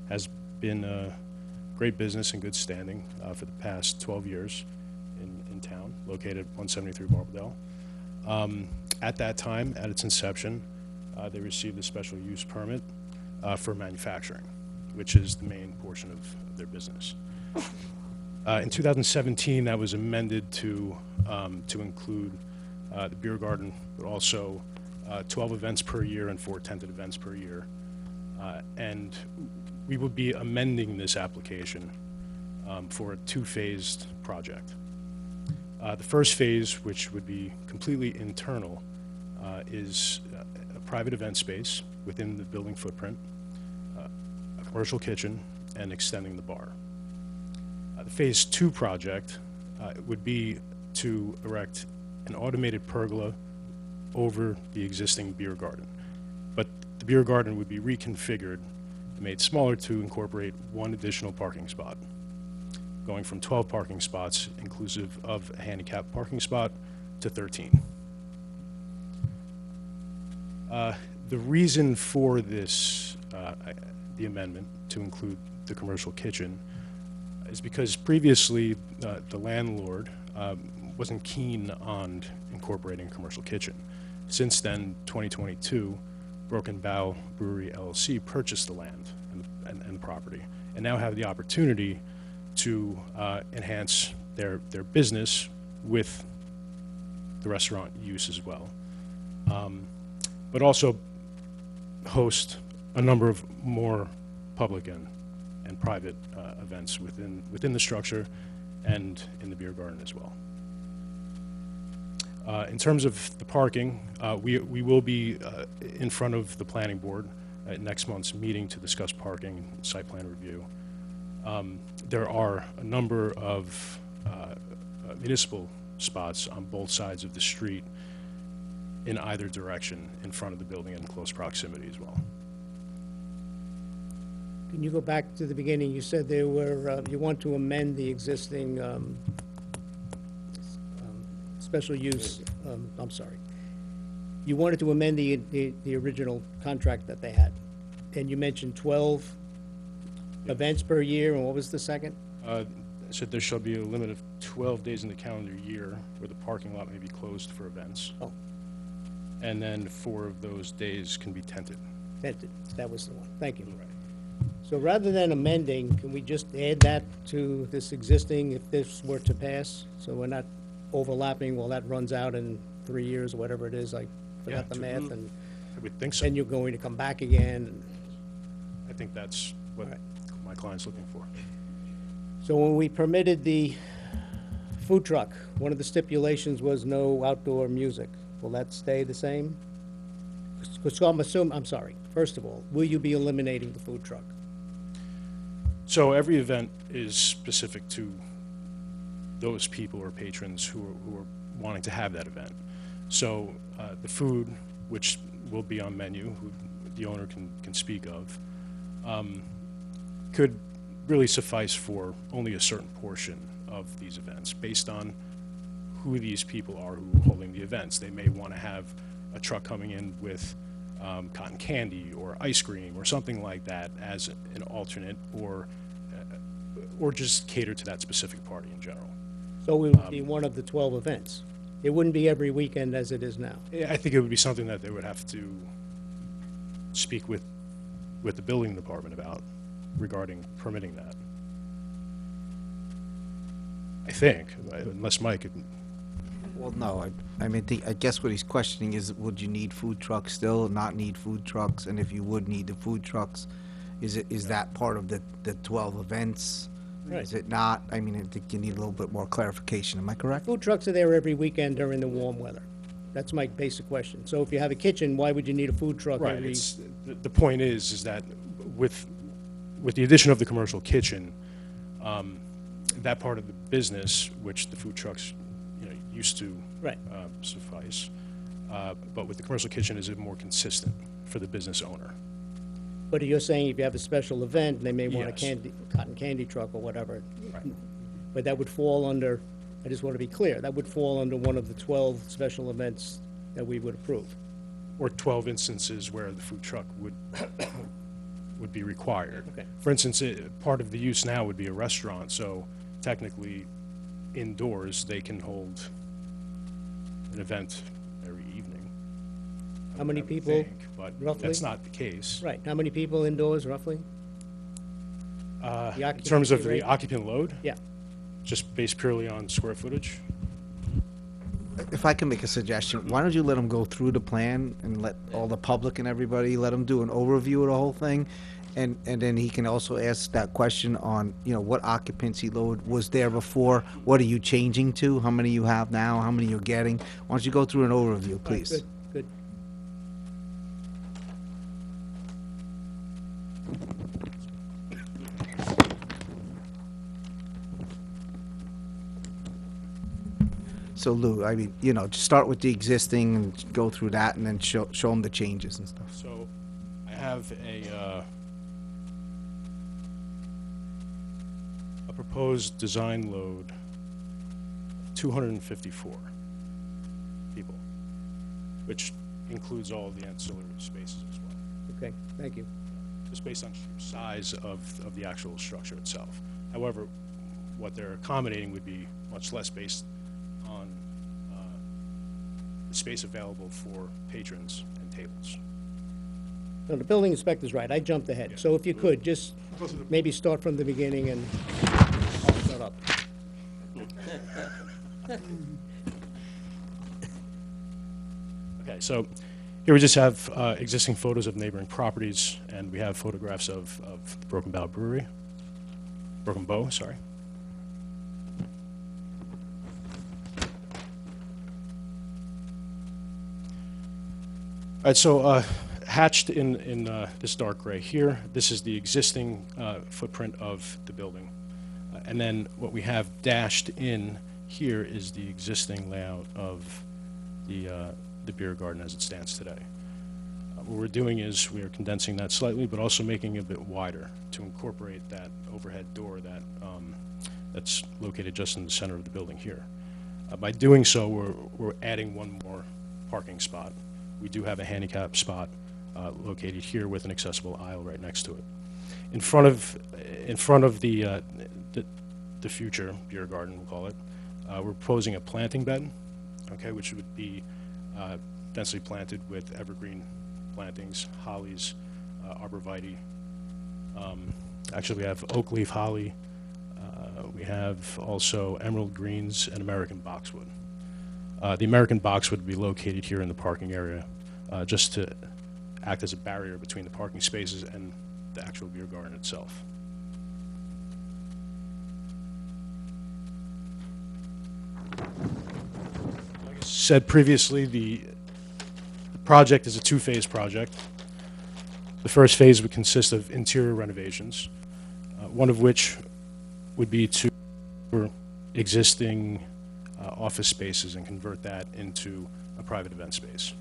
has been a great business in good standing for the past 12 years in town, located at 173 Marbledale. At that time, at its inception, they received a special use permit for manufacturing, which is the main portion of their business. In 2017, that was amended to include the beer garden, but also 12 events per year and 4 tented events per year. And we would be amending this application for a 2-phased project. The first phase, which would be completely internal, is a private event space within the building footprint, a commercial kitchen, and extending the bar. The Phase 2 project would be to erect an automated pergola over the existing beer garden. But the beer garden would be reconfigured and made smaller to incorporate 1 additional parking spot, going from 12 parking spots, inclusive of a handicap parking spot, to 13. The reason for this, the amendment to include the commercial kitchen, is because previously the landlord wasn't keen on incorporating a commercial kitchen. Since then, 2022, Broken Bow Brewery LLC purchased the land and the property, and now have the opportunity to enhance their business with the restaurant use as well, but also host a number of more public and private events within the structure and in the beer garden as well. In terms of the parking, we will be in front of the planning board at next month's meeting to discuss parking and site plan review. There are a number of municipal spots on both sides of the street in either direction in front of the building in close proximity as well.
Can you go back to the beginning? You said there were, you want to amend the existing special use, I'm sorry. You wanted to amend the original contract that they had. And you mentioned 12 events per year, and what was the second?
I said there shall be a limit of 12 days in the calendar year where the parking lot may be closed for events.
Oh.
And then 4 of those days can be tented.
Tented, that was the one. Thank you.
Right.
So rather than amending, can we just add that to this existing, if this were to pass? So we're not overlapping, well, that runs out in 3 years or whatever it is, I forgot the math, and
I would think so.
then you're going to come back again.
I think that's what
Right.
my client's looking for.
So when we permitted the food truck, one of the stipulations was no outdoor music. Will that stay the same? So I'm sorry, first of all, will you be eliminating the food truck?
So every event is specific to those people or patrons who are wanting to have that event. So the food, which will be on menu, who the owner can speak of, could really suffice for only a certain portion of these events based on who these people are who are holding the events. They may want to have a truck coming in with cotton candy or ice cream or something like that as an alternate, or just cater to that specific party in general.
So it would be one of the 12 events. It wouldn't be every weekend as it is now.
Yeah, I think it would be something that they would have to speak with the building department about regarding permitting that. I think, unless Mike.
Well, no, I mean, I guess what he's questioning is, would you need food trucks still, not need food trucks? And if you would need the food trucks, is that part of the 12 events?
Right.
Is it not? I mean, I think you need a little bit more clarification. Am I correct?
Food trucks are there every weekend during the warm weather. That's my basic question. So if you have a kitchen, why would you need a food truck
Right,
every?
the point is that with the addition of the commercial kitchen, that part of the business, which the food trucks, used to
Right.
suffice, but with the commercial kitchen, is it more consistent for the business owner?
But you're saying if you have a special event, they may want a
Yes.
cotton candy truck or whatever.
Right.
But that would fall under, I just want to be clear, that would fall under one of the 12 special events that we would approve.
Or 12 instances where the food truck would be required.
Okay.
For instance, part of the use now would be a restaurant, so technically indoors they can hold an event every evening.
How many
I would
people,
think, but
roughly?
that's not the case.
Right, how many people indoors roughly?
In terms of
occupancy
the
rate?
occupant load,
Yeah.
just based purely on square footage.
If I can make a suggestion, why don't you let him go through the plan and let all the public and everybody, let him do an overview of the whole thing? And then he can also ask that question on, what occupancy load was there before? What are you changing to? How many you have now? How many you're getting? Why don't you go through an overview, please?
Good, good.
So Lou, I mean, just start with the existing and go through that and then show them the changes and stuff.
So I have a proposed design load of 254 people, which includes all of the ancillary spaces as well,
Okay, thank you.
just based on sheer size of the actual structure itself. However, what they're accommodating would be much less based on the space available for patrons and tables.
No, the building inspector's right, I jumped ahead. So if you could, just maybe start from the beginning and I'll shut up.
Okay, so here we just have existing photos of neighboring properties, and we have photographs of the Broken Bow, sorry. All right, so hatched in this dark gray here, this is the existing footprint of the building. And then what we have dashed in here is the existing layout of the beer garden as it stands today. What we're doing is we are condensing that slightly, but also making it a bit wider to incorporate that overhead door that's located just in the center of the building here. By doing so, we're adding one more parking spot. We do have a handicap spot located here with an accessible aisle right next to it. In front of the future beer garden, we'll call it, we're proposing a planting bed, okay, which would be densely planted with evergreen plantings, hollies, arborvitae. Actually, we have oak leaf holly. We have also emerald greens and American boxwood. The American boxwood would be located here in the parking area, just to act as a barrier between the parking spaces and the actual beer garden itself. Like I said previously, the project is a two-phase project. The first phase would consist of interior renovations, one of which would be to existing office spaces and convert that into a private event space.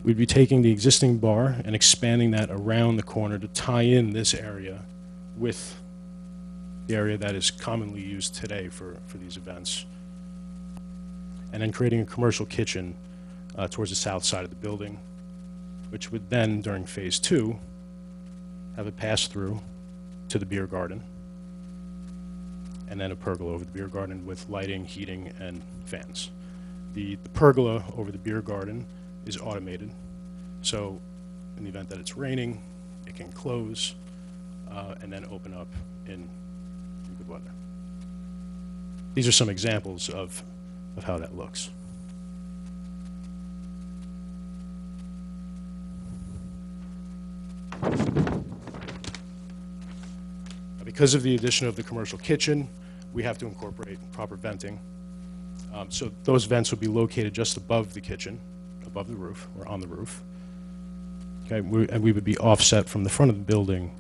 We'd be taking the existing bar and expanding that around the corner to tie in this area with the area that is commonly used today for these events. And then creating a commercial kitchen towards the south side of the building, which would then, during phase 2, have a pass-through to the beer garden, and then a pergola over the beer garden with lighting, heating, and fans. The pergola over the beer garden is automated, so in the event that it's raining, it can close and then open up in good weather. These are some examples of how that looks. Because of the addition of the commercial kitchen, we have to incorporate proper venting. So those vents would be located just above the kitchen, above the roof, or on the roof. Okay, and we would be offset from the front of the building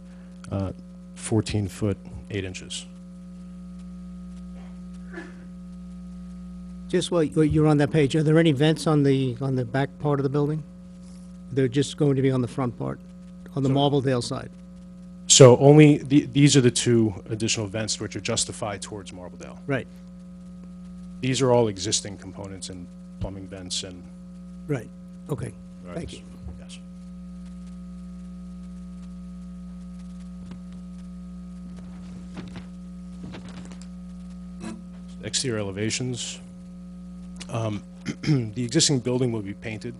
14 foot 8 inches.
Just while you're on that page, are there any vents on the back part of the building? They're just going to be on the front part, on the Marbledale side?
So only these are the two additional vents which are justified towards Marbledale.
Right,
These are all existing components and plumbing vents and.
right, okay, thank you.
Yes. Exterior elevations. The existing building will be painted.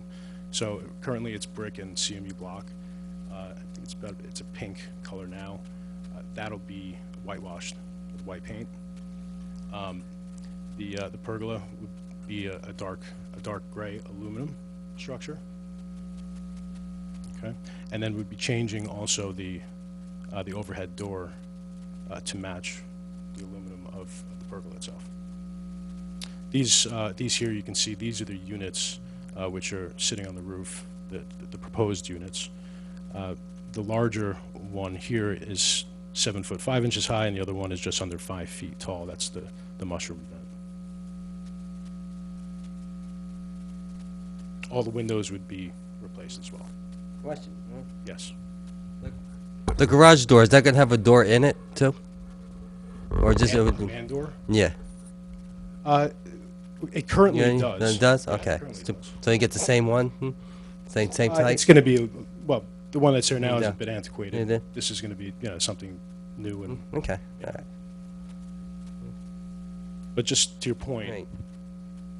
So currently it's brick and CMU block. I think it's a pink color now. That'll be whitewashed with white paint. The pergola would be a dark gray aluminum structure. Okay, and then we'd be changing also the overhead door to match the aluminum of the pergola itself. These here you can see, these are the units which are sitting on the roof, the proposed units. The larger one here is 7 foot 5 inches high, and the other one is just under 5 feet tall. That's the mushroom vent. All the windows would be replaced as well.
Question?
Yes.
The garage door, is that going to have a door in it, too? Or just
Man door?
Yeah.
It currently
Yeah,
does.
It does?
Yeah, it
Okay.
currently
So,
does.
so you get the same one? Same type?
It's going to be, well, the one that's there now is
Yeah.
a bit antiquated.
Yeah.
This is going to be, something new and.
Okay. All right.
But just to your point,
Right.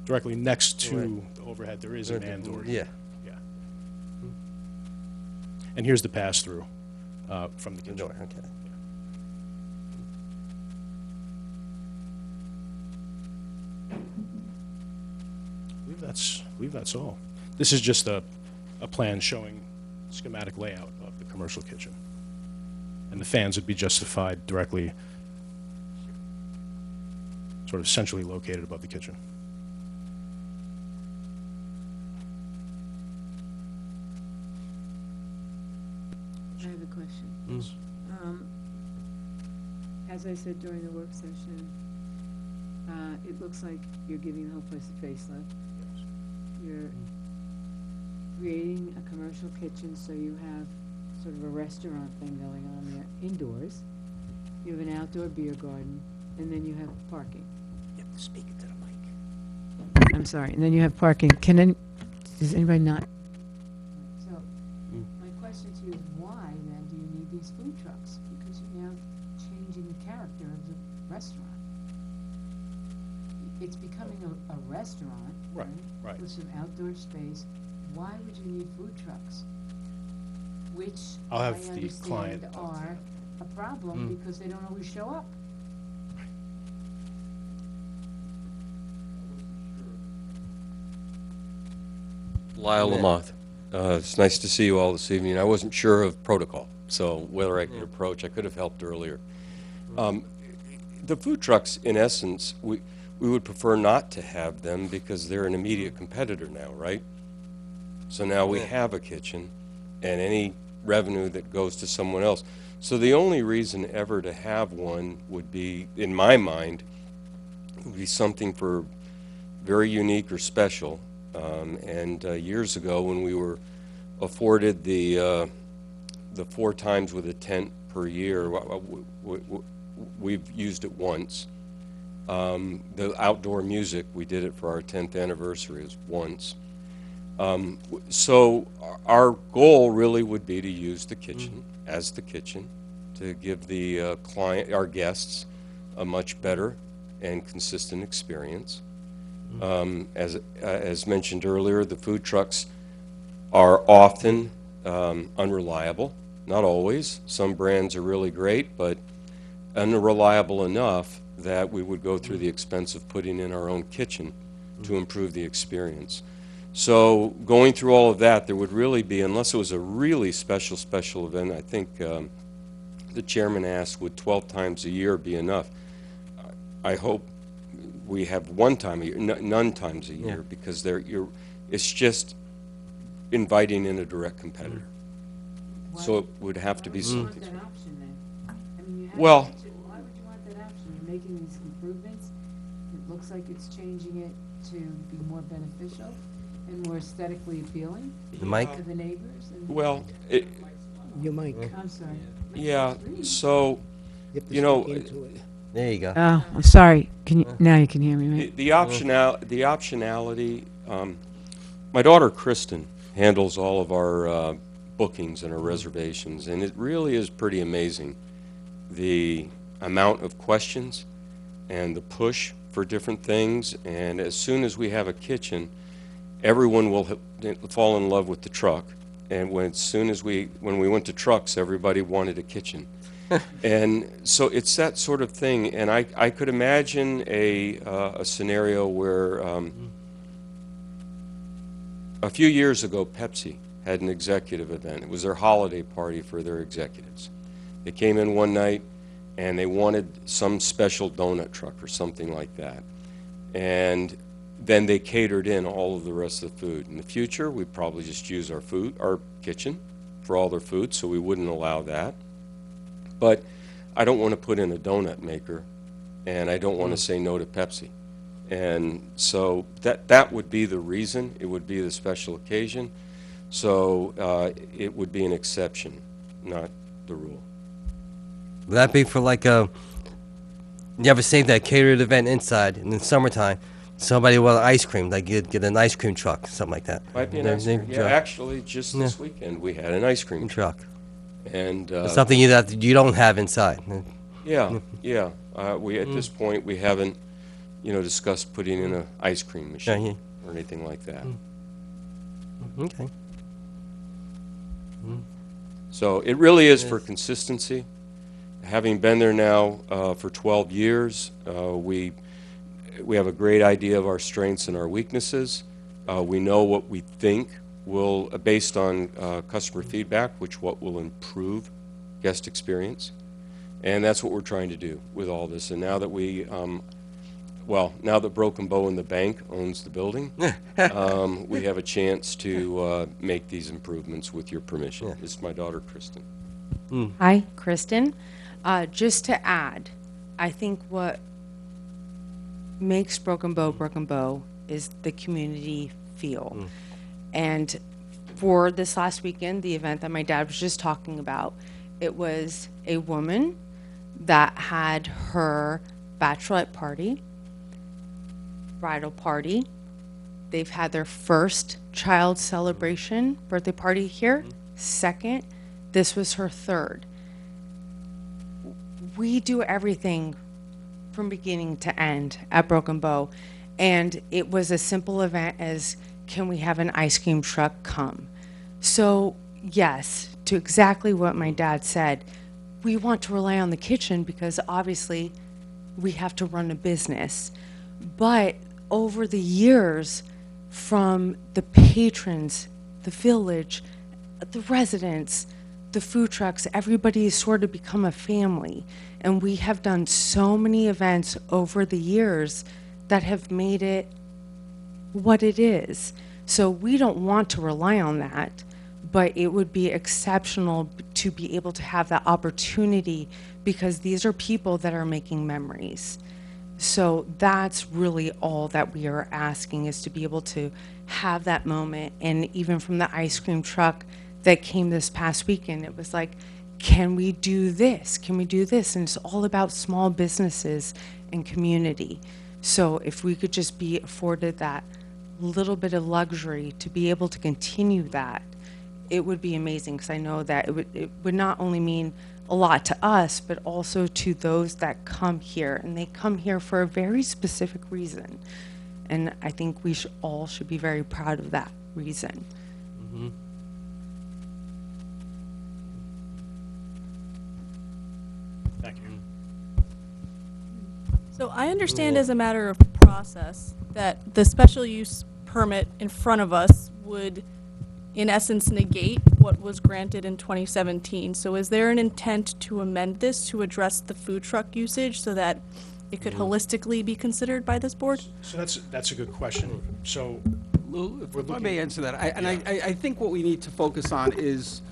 directly next to
Right.
the overhead, there is a man door.
Yeah.
Yeah. And here's the pass-through from the
The
kitchen.
door, okay.
I believe that's all. This is just a plan showing schematic layout of the commercial kitchen. And the fans would be justified directly, sort of centrally located above the kitchen.
I have a question. As I said during the work session, it looks like you're giving the whole place a facelift. You're creating a commercial kitchen, so you have sort of a restaurant thing going on there indoors. You have an outdoor beer garden, and then you have parking.
You have to speak into the mic.
I'm sorry, and then you have parking. Does anybody not? So, my question to you is why then do you need these food trucks? Because you're now changing the character of the restaurant. It's becoming a restaurant,
Right,
right?
right.
With some outdoor space. Why would you need food trucks? Which
I'll
I
have the
understand
client talk to
are a problem because they don't always show up.
Lyle Lamothe. It's nice to see you all this evening. I wasn't sure of protocol, so whether I could approach, I could have helped earlier. The food trucks, in essence, we would prefer not to have them because they're an immediate competitor now, right? So now we have a kitchen, and any revenue that goes to someone else. So the only reason ever to have one would be, in my mind, would be something for very unique or special. Years ago, when we were afforded the 4 times with a tent per year, we've used it once. The outdoor music, we did it for our 10th anniversary, is once. So our goal really would be to use the kitchen as the kitchen to give the client, our guests, a much better and consistent experience. As mentioned earlier, the food trucks are often unreliable. Not always. Some brands are really great, but unreliable enough that we would go through the expense of putting in our own kitchen to improve the experience. So going through all of that, there would really be, unless it was a really special event, I think the chairman asked, would 12 times a year be enough? I hope we have 1 time a year, none times a year, because it's just inviting in a direct competitor. So it would have to be something.
Why would you want that option then? I mean, you have
Well-
a kitchen. Why would you want that option? You're making these improvements. It looks like it's changing it to be more beneficial and more aesthetically appealing
The mic?
to the neighbors. And
Well,
Your mic.
I'm sorry.
yeah, so,
You have to
you know,
speak into it.
There you go.
Oh, I'm sorry. Can you, now you can hear me, right?
the optionality, my daughter Kristen handles all of our bookings and our reservations, and it really is pretty amazing, the amount of questions and the push for different things. And as soon as we have a kitchen, everyone will fall in love with the truck. And when we went to trucks, everybody wanted a kitchen. And so it's that sort of thing. And I could imagine a scenario where a few years ago, Pepsi had an executive event. It was their holiday party for their executives. They came in one night and they wanted some special donut truck or something like that. And then they catered in all of the rest of the food. In the future, we'd probably just use our kitchen for all their food, so we wouldn't allow that. But I don't want to put in a donut maker, and I don't want to say no to Pepsi. And so that would be the reason. It would be the special occasion. So it would be an exception, not the rule.
Would that be for like a, you ever save that catered event inside in the summertime? Somebody want ice cream, like you'd get an ice cream truck, something like that.
Might be an ice cream. Yeah, actually, just this weekend, we had an ice cream truck. And
Something you don't have inside.
yeah. We at this point, we haven't, discussed putting in an ice cream machine or anything like that.
Okay.
So it really is for consistency. Having been there now for 12 years, we have a great idea of our strengths and our weaknesses. We know what we think will, based on customer feedback, what will improve guest experience. And that's what we're trying to do with all this. And now that now that Broken Bow and the bank owns the building, we have a chance to make these improvements with your permission. This is my daughter, Kristen.
Hi, Kristen. Just to add, I think what makes Broken Bow is the community feel. And for this last weekend, the event that my dad was just talking about, it was a woman that had her bachelorette party, bridal party. They've had their first child celebration, birthday party here, second. This was her third. We do everything from beginning to end at Broken Bow, and it was a simple event as, can we have an ice cream truck come? So yes, to exactly what my dad said, we want to rely on the kitchen because obviously we have to run a business. But over the years, from the patrons, the village, the residents, the food trucks, everybody's sort of become a family. And we have done so many events over the years that have made it what it is. So we don't want to rely on that, but it would be exceptional to be able to have that opportunity because these are people that are making memories. So that's really all that we are asking, is to be able to have that moment. And even from the ice cream truck that came this past weekend, it was like, can we do this? Can we do this? And it's all about small businesses and community. So if we could just be afforded that little bit of luxury to be able to continue that, it would be amazing, because I know that it would not only mean a lot to us, but also to those that come here, and they come here for a very specific reason. And I think we all should be very proud of that reason.
Thank you.
So I understand as a matter of process that the special use permit in front of us would, in essence, negate what was granted in 2017. So is there an intent to amend this to address the food truck usage so that it could holistically be considered by this board?
So that's a good question. So
Lou,
We're
if I
looking-
may answer that, I think what we need to focus on is,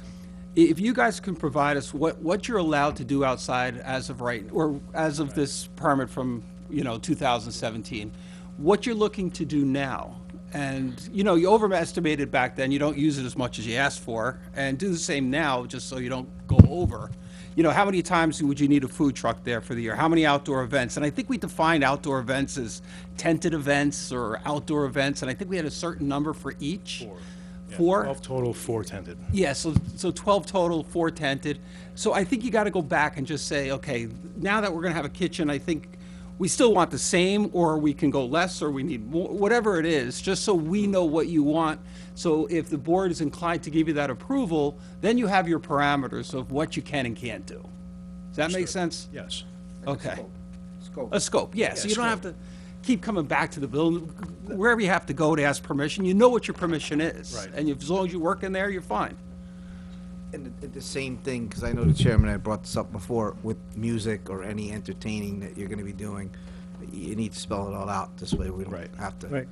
if you guys can provide us what you're allowed to do outside as of right, or as of this permit from, 2017, what you're looking to do now. And, you overestimated back then, you don't use it as much as you asked for, and do the same now, just so you don't go over. How many times would you need a food truck there for the year? How many outdoor events? And I think we defined outdoor events as tented events or outdoor events, and I think we had a certain number for each.
4. Yeah,
4?
12 total, 4 tented.
Yeah, so 12 total, 4 tented. So I think you got to go back and just say, okay, now that we're going to have a kitchen, I think we still want the same, or we can go less, or we need more, whatever it is, just so we know what you want. So if the board is inclined to give you that approval, then you have your parameters of what you can and can't do. Does that make sense?
Yes.
Okay.
Scope.
A scope, yeah, so you don't
scope.
have to keep coming back to the building, wherever you have to go to ask permission, you know what your permission is.
Right.
And as long as you work in there, you're fine.
And the same thing, because I know the chairman had brought this up before, with music or any entertaining that you're gonna be doing, you need to spell it all out, this way we don't
Right.
have to
Right.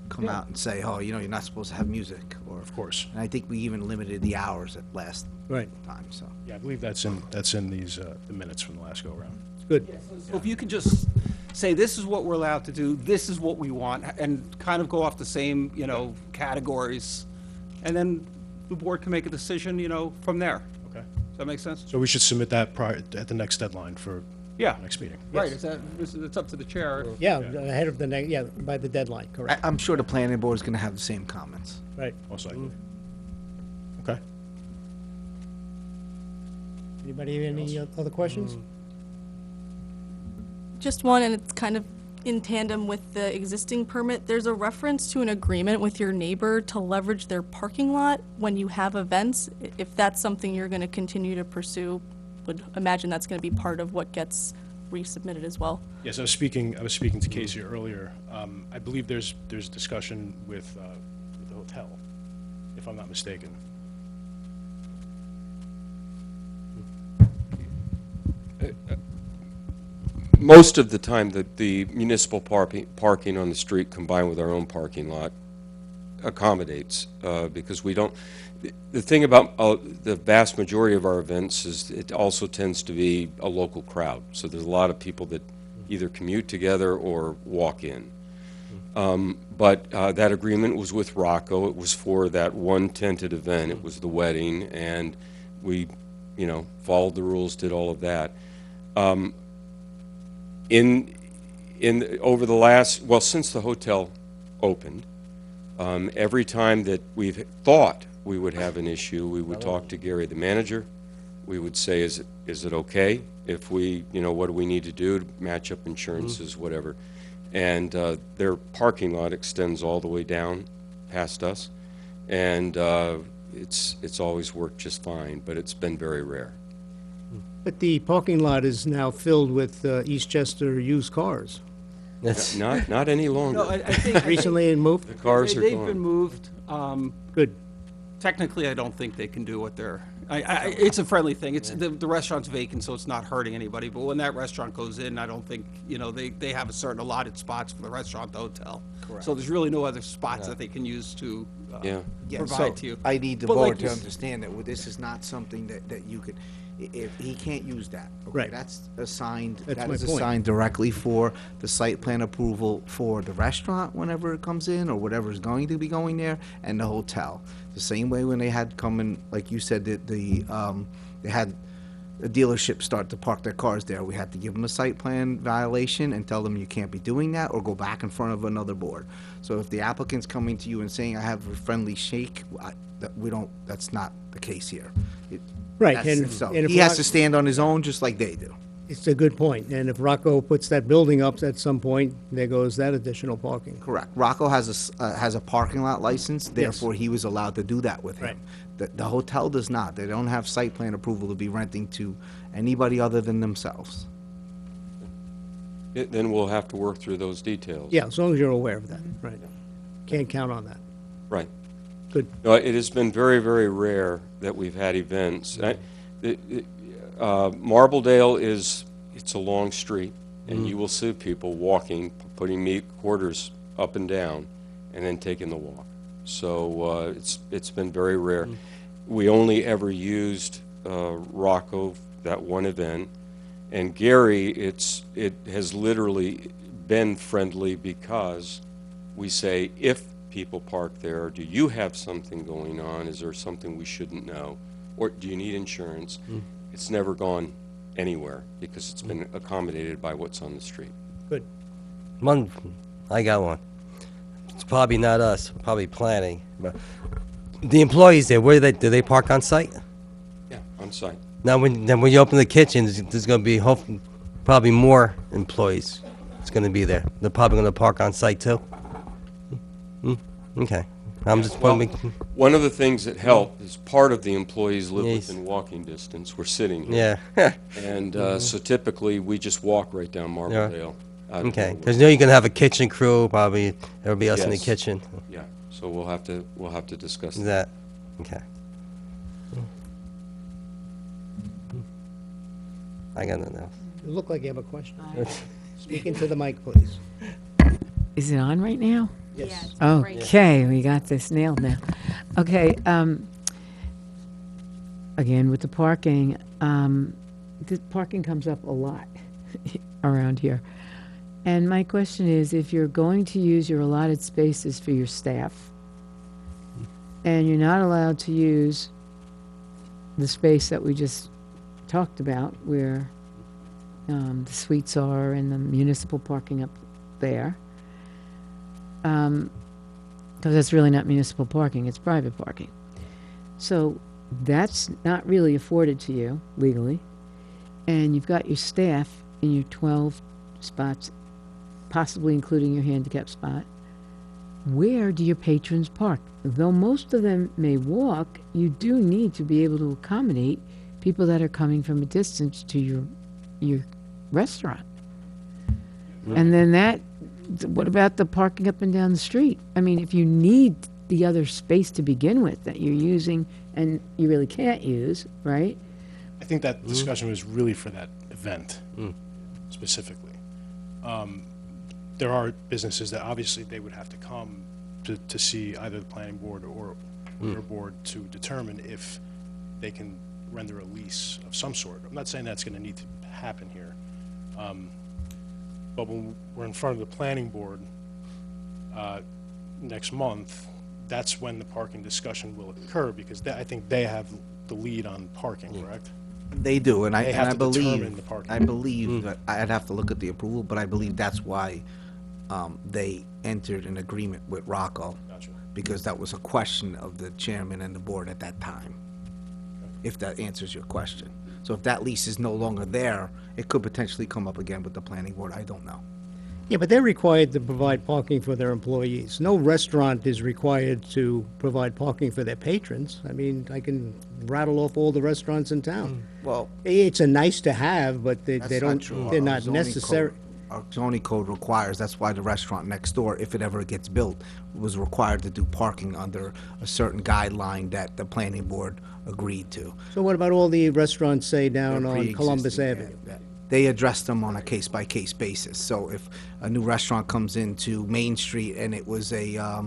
come out and say, oh, you're not supposed to have music, or.
Of course.
And I think we even limited the hours at last
Right.
time, so.
Yeah, I believe that's in these, the minutes from the last go-around.
Good.
So if you could just say, this is what we're allowed to do, this is what we want, and kind of go off the same, categories, and then the board can make a decision, from there.
Okay.
Does that make sense?
So we should submit that prior, at the next deadline for
Yeah.
the next meeting.
Right, it's up to the chair.
Yeah, ahead of the next, yeah, by the deadline, correct.
I'm sure the planning board is gonna have the same comments.
Right.
Most likely. Okay.
Anybody have any other questions?
Just one, and it's kind of in tandem with the existing permit. There's a reference to an agreement with your neighbor to leverage their parking lot when you have events. If that's something you're going to continue to pursue, would imagine that's going to be part of what gets resubmitted as well.
Yes, I was speaking to Casey earlier. I believe there's discussion with the hotel, if I'm not mistaken.
Most of the time, the municipal parking on the street combined with our own parking lot accommodates, because we don't, the thing about the vast majority of our events is it also tends to be a local crowd. So there's a lot of people that either commute together or walk in. But that agreement was with Rocco. It was for that one tented event. It was the wedding, and we, followed the rules, did all of that. Over the last, well, since the hotel opened, every time that we've thought we would have an issue, we would talk to Gary, the manager. We would say, is it okay if we, what do we need to do to match up insurances, whatever. And their parking lot extends all the way down past us, and it's always worked just fine, but it's been very rare.
But the parking lot is now filled with Eastchester used cars.
That's
Not any longer.
No, I think.
Recently moved?
The cars are
They've been
gone.
moved.
Good.
Technically, I don't think they can do what they're, it's a friendly thing. It's, the restaurant's vacant, so it's not hurting anybody. But when that restaurant goes in, I don't think, they have a certain allotted spots for the restaurant, the hotel.
Correct.
So there's really no other spots that they can use to
Yeah.
Yeah, so
provide to you.
I need the
But like
board to
you s-
understand that this is not something that you could, if, he can't use that. Okay?
Right.
That's assigned,
That's
that
my
is
point.
assigned directly for the site plan approval for the restaurant whenever it comes in, or whatever is going to be going there, and the hotel. The same way when they had come in, like you said, that they had a dealership start to park their cars there. We had to give them a site plan violation and tell them you can't be doing that, or go back in front of another board. So if the applicant's coming to you and saying, I have a friendly shake, that's not the case here.
Right,
That's-
and-
so
and if
he has
Rock-
to stand on his own, just like they do.
It's a good point. And if Rocco puts that building up at some point, there goes that additional parking.
Correct. Rocco has a parking lot license, therefore he was allowed to do that with
Right.
him. The hotel does not. They don't have site plan approval to be renting to anybody other than themselves.
Then we'll have to work through those details.
Yeah, as long as you're aware of that, right. Can't count on that.
Right.
Good.
No, it has been very, very rare that we've had events. Marbledale it's a long street, and you will see people walking, putting meat quarters up and down, and then taking the walk. So it's been very rare. We only ever used Rocco that one event, and Gary, it has literally been friendly because we say, if people park there, do you have something going on? Is there something we shouldn't know? Or do you need insurance? It's never gone anywhere because it's been accommodated by what's on the street.
Good.
One, I got one. It's probably not us, probably planning. But the employees there, where do they park on site?
Yeah. On site.
Now, when you open the kitchen, there's going to be probably more employees. It's going to be there. They're probably going to park on site too. Okay. I'm just
Well,
wondering.
one of the things that helped is part of the employees live
Yes.
within walking distance. We're sitting here.
Yeah.
And so typically, we just walk right down Marbledale. out of
Okay.
nowhere.
Because you're going to have a kitchen crew, probably everybody else in the
Yes.
kitchen.
Yeah, so we'll have to discuss
Is
that.
that okay? I got nothing else.
You look like you have a question. Speak into the mic, please.
Is it on right now?
Yes.
Okay, we got this nailed now. Okay, again, with the parking comes up a lot around here. And my question is, if you're going to use your allotted spaces for your staff, and you're not allowed to use the space that we just talked about, where the suites are and the municipal parking up there, because that's really not municipal parking, it's private parking. So that's not really afforded to you legally, and you've got your staff in your 12 spots, possibly including your handicap spot. Where do your patrons park? Though most of them may walk, you do need to be able to accommodate people that are coming from a distance to your restaurant. And then what about the parking up and down the street? I mean, if you need the other space to begin with that you're using and you really can't use, right?
I think that discussion was really for that event specifically. There are businesses that obviously they would have to come to see either the planning board or your board to determine if they can render a lease of some sort. I'm not saying that's going to need to happen here. But when we're in front of the planning board next month, that's when the parking discussion will occur, because I think they have the lead on parking, correct?
They do, and
They have
I
to determine
believe,
the parking.
I believe that, I'd have to look at the approval, but I believe that's why they entered an agreement with Rocco.
Gotcha.
Because that was a question of the chairman and the board at that time, if that answers your question. So if that lease is no longer there, it could potentially come up again with the planning board, I don't know.
Yeah, but they're required to provide parking for their employees. No restaurant is required to provide parking for their patrons. I mean, I can rattle off all the restaurants in town.
Well,
It's a nice to have, but they
That's not
don't,
true.
they're
Our
not
zoning
necessary.
our zoning code requires, that's why the restaurant next door, if it ever gets built, was required to do parking under a certain guideline that the planning board agreed to.
So what about all the restaurants, say, down
They're
on Columbus
pre-existing,
Avenue?
yeah. They address them on a case-by-case basis. So if a new restaurant comes into Main Street and it was a, I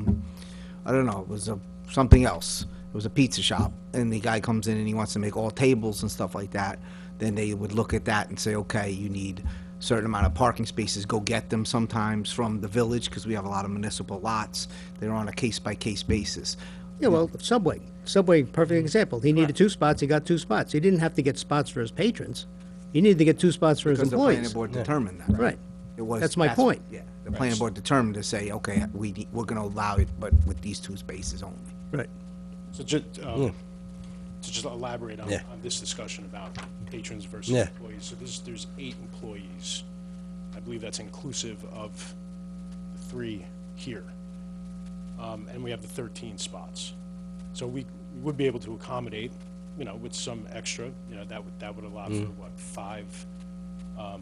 don't know, it was something else, it was a pizza shop, and the guy comes in and he wants to make all tables and stuff like that, then they would look at that and say, okay, you need a certain amount of parking spaces, go get them sometimes from the village, because we have a lot of municipal lots. They're on a case-by-case basis.
Yeah, well, Subway, perfect example. He needed 2 spots, he got 2 spots. He didn't have to get spots for his patrons. He needed to get 2 spots for his
Because the planning
employees.
board determined that.
Right.
It was.
That's my point.
Yeah, the planning board determined to say, okay, we're gonna allow it, but with these 2 spaces only.
Right.
So to just elaborate on,
Yeah.
on this discussion about patrons versus
Yeah.
employees. So there's 8 employees. I believe that's inclusive of the 3 here. And we have the 13 spots. So we would be able to accommodate, with some extra, that would allow for what, 5, I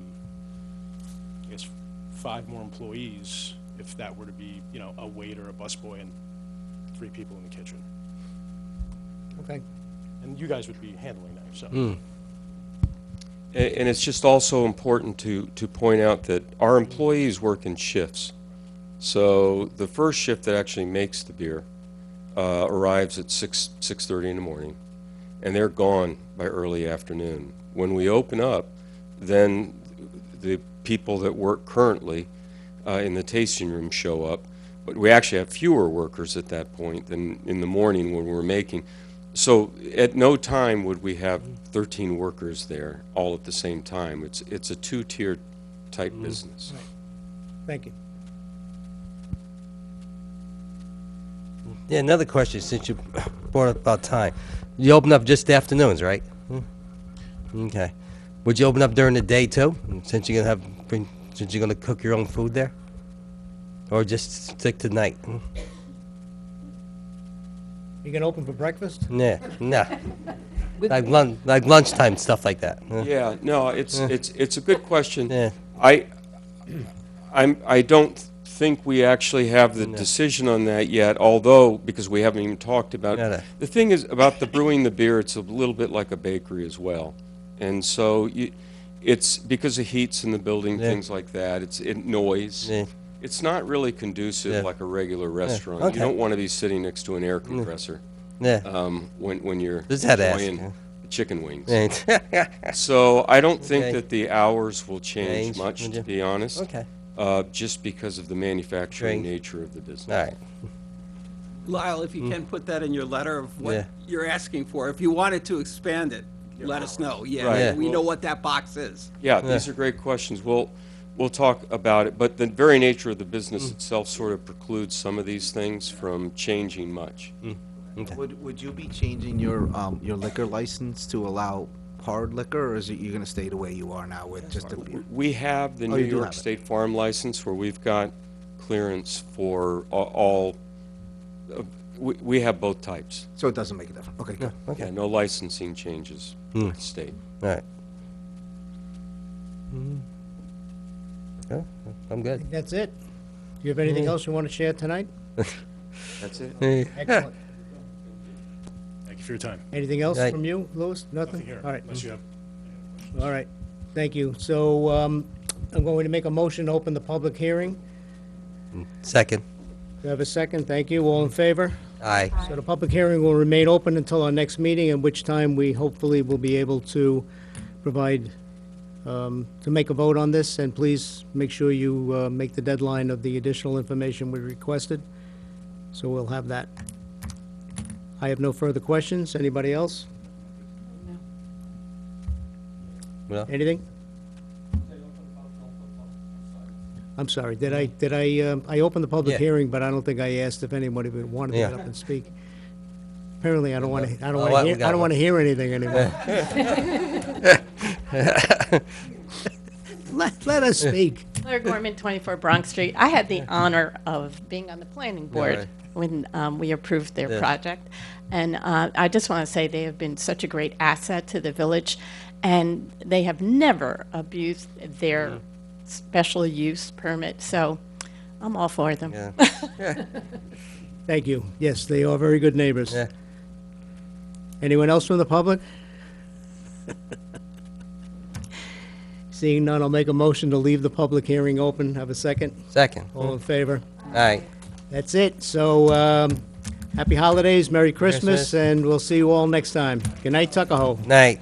guess 5 more employees if that were to be, a waiter, a busboy, and 3 people in the kitchen.
Okay.
And you guys would be handling that yourself.
And it's just also important to point out that our employees work in shifts. So the first shift that actually makes the beer arrives at 6:30 in the morning, and they're gone by early afternoon. When we open up, then the people that work currently in the tasting room show up, but we actually have fewer workers at that point than in the morning when we're making. So at no time would we have 13 workers there all at the same time. It's a 2-tiered type business.
Thank you.
Yeah, another question, since you brought up about time. You open up just the afternoons, right? Okay. Would you open up during the day too, since you're gonna cook your own food there? Or just stick to night?
You gonna open for breakfast?
Yeah, no. Like lunchtime, stuff like that.
Yeah, no, it's a good question.
Yeah.
I don't think we actually have the decision on that yet, although, because we haven't even talked about it. The thing is, about the brewing the beer, it's a little bit like a bakery as well. And so it's because of heats in the building, things like that, it's noise.
Yeah.
It's not really conducive like a regular restaurant. You
Okay.
don't want to be sitting next to an air compressor
Yeah.
when you're
Just had to ask,
enjoying the chicken wings.
Yeah.
So I don't think
Okay.
that the hours will change much,
would
to
you?
be honest.
Okay.
Just because of the manufacturing
Great.
nature of the business.
All right.
Lyle, if you can put that in your letter of
Yeah.
what you're asking for, if you wanted to expand it, let us know.
Right.
Yeah, we
Well-
know what that box is.
Yeah, these are great questions. We'll talk about it, but the very nature of the business itself sort of precludes some of these things from changing much.
Okay.
Would you be changing your liquor license to allow hard liquor, or is it, you're gonna stay the way you are now with just a beer?
We have the
Oh,
New
you do
York
have it.
State Farm License where we've got clearance for all, we have both types.
So it doesn't make a difference? Okay, good.
Yeah, no licensing changes with the state.
All right. Okay, I'm good.
That's it. Do you have anything else you want to share tonight?
That's it?
Excellent.
Thank you for your time.
Anything else
Right.
from you, Louis? Nothing?
Nothing here,
All right.
unless you have.
All right. Thank you. So I'm going to make a motion to open the public hearing.
Second.
Do I have a second? Thank you. All in favor?
Aye.
So the public hearing will remain open until our next meeting, at which time we hopefully will be able to provide, to make a vote on this, and please make sure you make the deadline of the additional information we requested, so we'll have that. I have no further questions. Anybody else?
No.
Anything? I'm sorry, did I opened the public
Yeah.
hearing, but I don't think I asked if anybody would want to get
Yeah.
up and speak. Apparently, I don't want to, I don't
Oh,
want
what?
to
We
hear,
got
I don't
one.
want to hear anything anymore. Let us speak.
Claire Gorman, 24 Bronx Street. I had the honor of being on the planning board
right.
when we approved their
Yeah.
project. And I just want to say they have been such a great asset to the village, and they have never abused their special use permit, so I'm all for them.
Yeah.
Thank you. Yes, they are very good neighbors.
Yeah.
Anyone else from the public? Seeing none, I'll make a motion to leave the public hearing open. Have a second?
Second.
All in favor?
Aye.
That's it. So, happy holidays, Merry Christmas,
Christmas.
and we'll see you all next time. Good night, Tuckahoe.
Night.